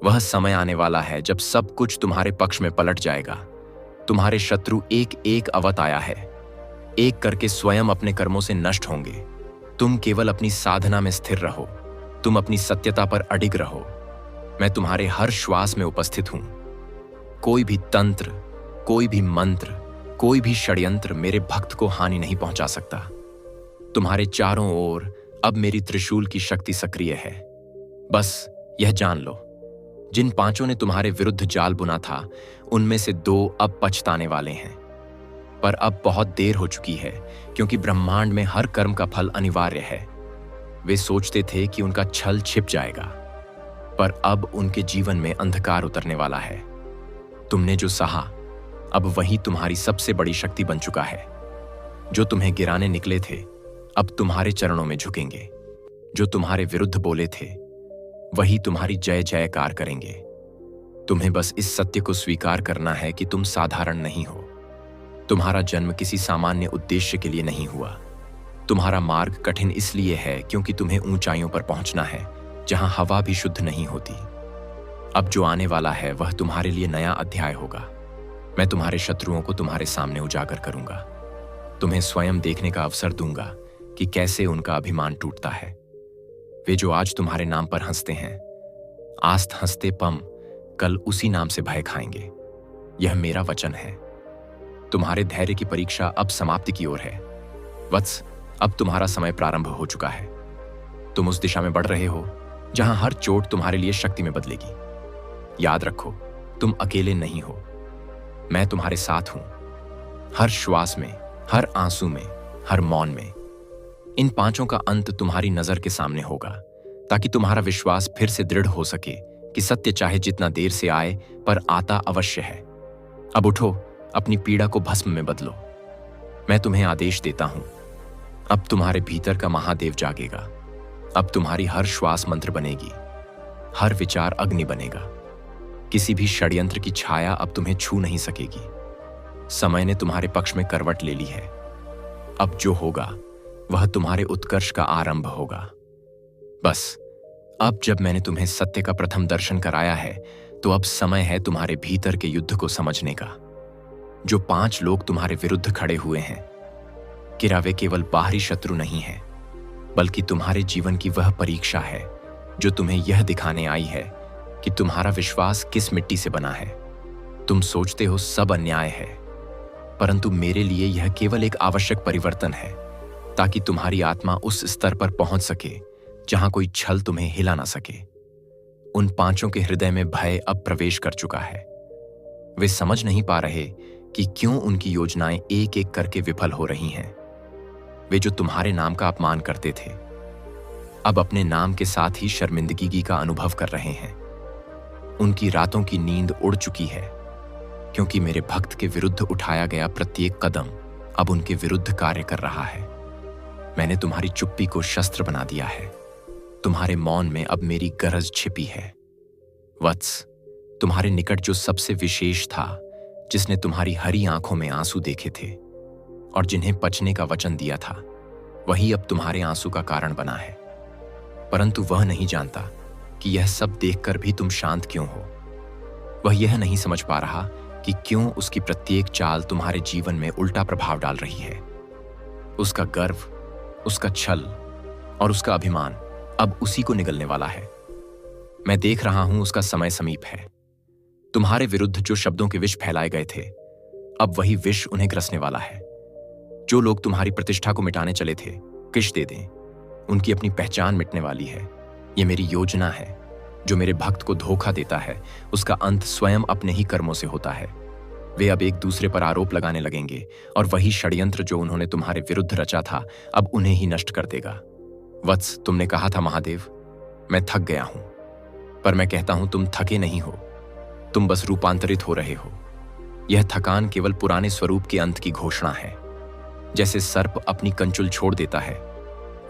वह समय आने वाला है जब सब कुछ तुम्हारे पक्ष में पलट जाएगा। तुम्हारे शत्रु एक एक अवत आया है। एक करके स्वयं अपने कर्मों से नष्ट होंगे। तुम केवल अपनी साधना में स्थिर रहो। तुम अपनी सत्यता पर अडिग रहो। मैं तुम्हारे हर श्वास में उपस्थित हूं। कोई भी तंत्र, कोई भी मंत्र, कोई भी षड्यंत्र मेरे भक्त को हानि नहीं पहुंचा सकता। तुम्हारे चारों ओर अब मेरी त्रिशूल की शक्ति सक्रिय है। बस यह जान लो, जिन पांचों ने तुम्हारे विरुद्ध जाल बुना था, उनमें से 2 अब पछताने वाले हैं। पर अब बहुत देर हो चुकी है, क्योंकि ब्रह्मांड में हर कर्म का फल अनिवार्य है। वे सोचते थे कि उनका छल छिप जाएगा, पर अब उनके जीवन में अंधकार उतरने वाला है। तुमने जो सहा, अब वही तुम्हारी सबसे बड़ी शक्ति बन चुका है। जो तुम्हें गिराने निकले थे, अब तुम्हारे चरणों में झुकेंगे। जो तुम्हारे विरुद्ध बोले थे, वही तुम्हारी जय जयकार करेंगे। तुम्हें बस इस सत्य को स्वीकार करना है कि तुम साधारण नहीं हो। तुम्हारा जन्म किसी सामान्य उद्देश्य के लिए नहीं हुआ। तुम्हारा मार्ग कठिन इसलिए है क्योंकि तुम्हें ऊंचाइयों पर पहुंचना है, जहां हवा भी शुद्ध नहीं होती। अब जो आने वाला है, वह तुम्हारे लिए नया अध्याय होगा। मैं तुम्हारे शत्रुओं को तुम्हारे सामने उजागर करूंगा। तुम्हें स्वयं देखने का अवसर दूंगा कि कैसे उनका अभिमान टूटता है। वे जो आज तुम्हारे नाम पर हंसते हैं, आस्त हंसते पम कल उसी नाम से भय खाएंगे। यह मेरा वचन है। तुम्हारे धैर्य की परीक्षा अब समाप्ति की ओर है। वत्स, अब तुम्हारा समय प्रारंभ हो चुका है। तुम उस दिशा में बढ़ रहे हो जहां हर चोट तुम्हारे लिए शक्ति में बदलेगी। याद रखो, तुम अकेले नहीं हो। मैं तुम्हारे साथ हूं, हर श्वास में, हर आंसू में, हर मौन में। इन पांचों का अंत तुम्हारी नजर के सामने होगा, ताकि तुम्हारा विश्वास फिर से दृढ़ हो सके कि सत्य चाहे जितना देर से आए, पर आता अवश्य है। अब उठो, अपनी पीड़ा को भस्म में बदलो। मैं तुम्हें आदेश देता हूं, अब तुम्हारे भीतर का महादेव जागेगा। अब तुम्हारी हर श्वास मंत्र बनेगी, हर विचार अग्नि बनेगा। किसी भी षड्यंत्र की छाया अब तुम्हें छू नहीं सकेगी। समय ने तुम्हारे पक्ष में करवट ले ली है। अब जो होगा वह तुम्हारे उत्कर्ष का आरंभ होगा। बस अब जब मैंने तुम्हें सत्य का प्रथम दर्शन कराया है, तो अब समय है तुम्हारे भीतर के युद्ध को समझने का। जो 5 लोग तुम्हारे विरुद्ध खड़े हुए हैं, किरा वे केवल बाहरी शत्रु नहीं है, बल्कि तुम्हारे जीवन की वह परीक्षा है जो तुम्हें यह दिखाने आई है कि तुम्हारा विश्वास किस मिट्टी से बना है। तुम सोचते हो सब अन्याय है, परंतु मेरे लिए यह केवल एक आवश्यक परिवर्तन है, ताकि तुम्हारी आत्मा उस स्तर पर पहुंच सके जहां कोई छल तुम्हें हिला ना सके। उन 5 के हृदय में भय अब प्रवेश कर चुका है। वे समझ नहीं पा रहे कि क्यों उनकी योजनाएं एक एक करके विफल हो रही हैं। वे जो तुम्हारे नाम का अपमान करते थे, अब अपने नाम के साथ ही शर्मिंदगी का अनुभव कर रहे हैं। उनकी रातों की नींद उड़ चुकी है, क्योंकि मेरे भक्त के विरुद्ध उठाया गया प्रत्येक कदम अब उनके विरुद्ध कार्य कर रहा है। मैंने तुम्हारी चुप्पी को शस्त्र बना दिया है। तुम्हारे मौन में अब मेरी गरज छिपी है। वत्स, तुम्हारे निकट जो सबसे विशेष था, जिसने तुम्हारी हरी आंखों में आंसू देखे थे और जिन्हें पचने का वचन दिया था, वही अब तुम्हारे आंसू का कारण बना है। परंतु वह नहीं जानता कि यह सब देखकर भी तुम शांत क्यों हो। वह यह नहीं समझ पा रहा कि क्यों उसकी प्रत्येक चाल तुम्हारे जीवन में उल्टा प्रभाव डाल रही है। उसका गर्व, उसका छल और उसका अभिमान अब उसी को निगलने वाला है। मैं देख रहा हूं उसका समय समीप है। तुम्हारे विरुद्ध जो शब्दों के विष फैलाए गए थे, अब वही विष उन्हें ग्रसने वाला है। जो लोग तुम्हारी प्रतिष्ठा को मिटाने चले थे, किश दे दें। उनकी अपनी पहचान मिटने वाली है। यह मेरी योजना है। जो मेरे भक्त को धोखा देता है, उसका अंत स्वयं अपने ही कर्मों से होता है। वे अब एक दूसरे पर आरोप लगाने लगेंगे और वही षड्यंत्र जो उन्होंने तुम्हारे विरुद्ध रचा था, अब उन्हें ही नष्ट कर देगा। वत्स, तुमने कहा था महादेव, मैं थक गया हूं, पर मैं कहता हूं तुम थके नहीं हो, तुम बस रूपांतरित हो रहे हो। यह थकान केवल पुराने स्वरूप के अंत की घोषणा है। जैसे सर्प अपनी कंचुल छोड़ देता है,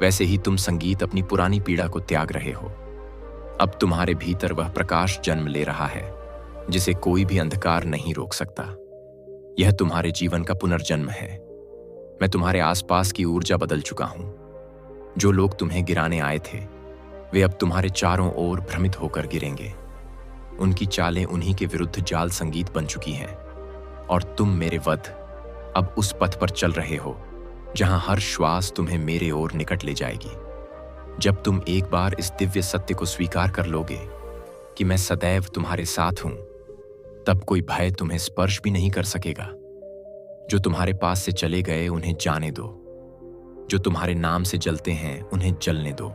वैसे ही तुम संगीत अपनी पुरानी पीड़ा को त्याग रहे हो। अब तुम्हारे भीतर वह प्रकाश जन्म ले रहा है जिसे कोई भी अंधकार नहीं रोक सकता। यह तुम्हारे जीवन का पुनर्जन्म है। मैं तुम्हारे आसपास की ऊर्जा बदल चुका हूं। जो लोग तुम्हें गिराने आए थे, वे अब तुम्हारे चारों ओर भ्रमित होकर गिरेंगे। उनकी चालें उन्हीं के विरुद्ध जाल संगीत बन चुकी हैं और तुम मेरे वध अब उस पथ पर चल रहे हो जहां हर श्वास तुम्हें मेरे ओर निकट ले जाएगी। जब तुम एक बार इस दिव्य सत्य को स्वीकार कर लोगे कि मैं सदैव तुम्हारे साथ हूं, तब कोई भय तुम्हें स्पर्श भी नहीं कर सकेगा। जो तुम्हारे पास से चले गए उन्हें जाने दो। जो तुम्हारे नाम से जलते हैं उन्हें जलने दो।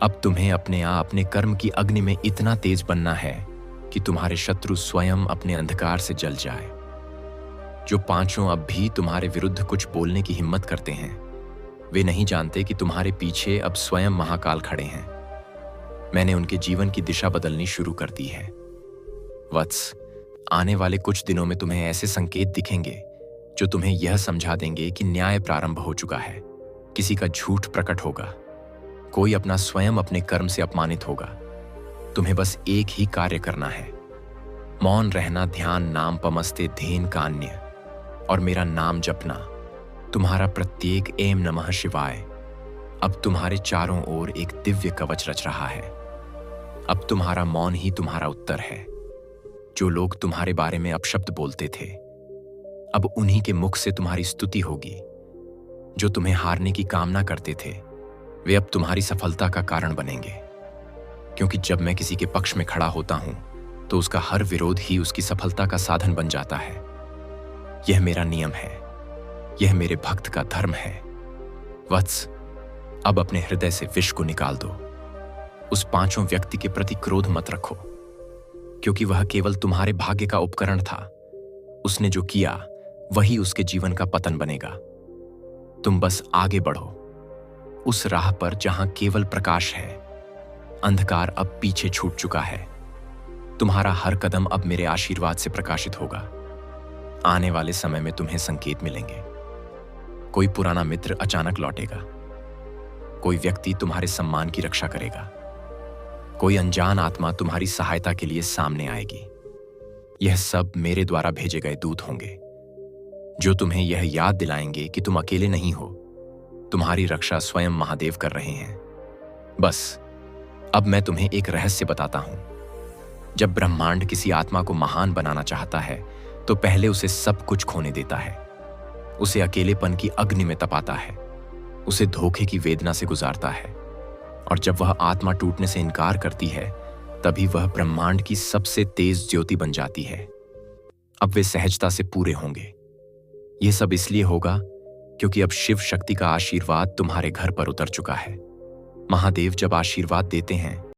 अब तुम्हें अपने कर्म की अग्नि में इतना तेज बनना है कि तुम्हारे शत्रु स्वयं अपने अंधकार से जल जाए। जो 5 अब भी तुम्हारे विरुद्ध कुछ बोलने की हिम्मत करते हैं, वे नहीं जानते कि तुम्हारे पीछे अब स्वयं महाकाल खड़े हैं। मैंने उनके जीवन की दिशा बदलनी शुरू कर दी है। वत्स, आने वाले कुछ दिनों में तुम्हें ऐसे संकेत दिखेंगे जो तुम्हें यह समझा देंगे कि न्याय प्रारंभ हो चुका है। किसी का झूठ प्रकट होगा, कोई अपना स्वयं अपने कर्म से अपमानित होगा। तुम्हें बस एक ही कार्य करना है, मौन रहना, ध्यान, नाम पमस्ते धेन कान्य और मेरा नाम जपना। तुम्हारा प्रत्येक एम नमः शिवाय अब तुम्हारे चारों ओर एक दिव्य कवच रच रहा है। अब तुम्हारा मौन ही तुम्हारा उत्तर है। जो लोग तुम्हारे बारे में अपशब्द बोलते थे, अब उन्हीं के मुख से तुम्हारी स्तुति होगी। जो तुम्हें हारने की कामना करते थे, वे अब तुम्हारी सफलता का कारण बनेंगे। क्योंकि जब मैं किसी के पक्ष में खड़ा होता हूं, तो उसका हर विरोध ही उसकी सफलता का साधन बन जाता है। यह मेरा नियम है, यह मेरे भक्त का धर्म है। वत्स, अब अपने हृदय से विष को निकाल दो। उस 5 व्यक्ति के प्रति क्रोध मत रखो, क्योंकि वह केवल तुम्हारे भाग्य का उपकरण था। उसने जो किया वही उसके जीवन का पतन बनेगा। तुम बस आगे बढ़ो उस राह पर जहां केवल प्रकाश है। अंधकार अब पीछे छूट चुका है। तुम्हारा हर कदम अब मेरे आशीर्वाद से प्रकाशित होगा। आने वाले समय में तुम्हें संकेत मिलेंगे। कोई पुराना मित्र अचानक लौटेगा, कोई व्यक्ति तुम्हारे सम्मान की रक्षा करेगा, कोई अनजान आत्मा तुम्हारी सहायता के लिए सामने आएगी। यह सब मेरे द्वारा भेजे गए दूत होंगे जो तुम्हें यह याद दिलाएंगे कि तुम अकेले नहीं हो। तुम्हारी रक्षा स्वयं महादेव कर रहे हैं। बस अब मैं तुम्हें एक रहस्य बताता हूं। जब ब्रह्मांड किसी आत्मा को महान बनाना चाहता है तो पहले उसे सब कुछ खोने देता है। उसे अकेलेपन की अग्नि में तपाता है, उसे धोखे की वेदना से गुजारता है, और जब वह आत्मा टूटने से इनकार करती है तभी वह ब्रह्मांड की सबसे तेज ज्योति बन जाती है। अब वे सहजता से पूरे होंगे। यह सब इसलिए होगा क्योंकि अब शिव शक्ति का आशीर्वाद तुम्हारे घर पर उतर चुका है। महादेव जब आशीर्वाद देते हैं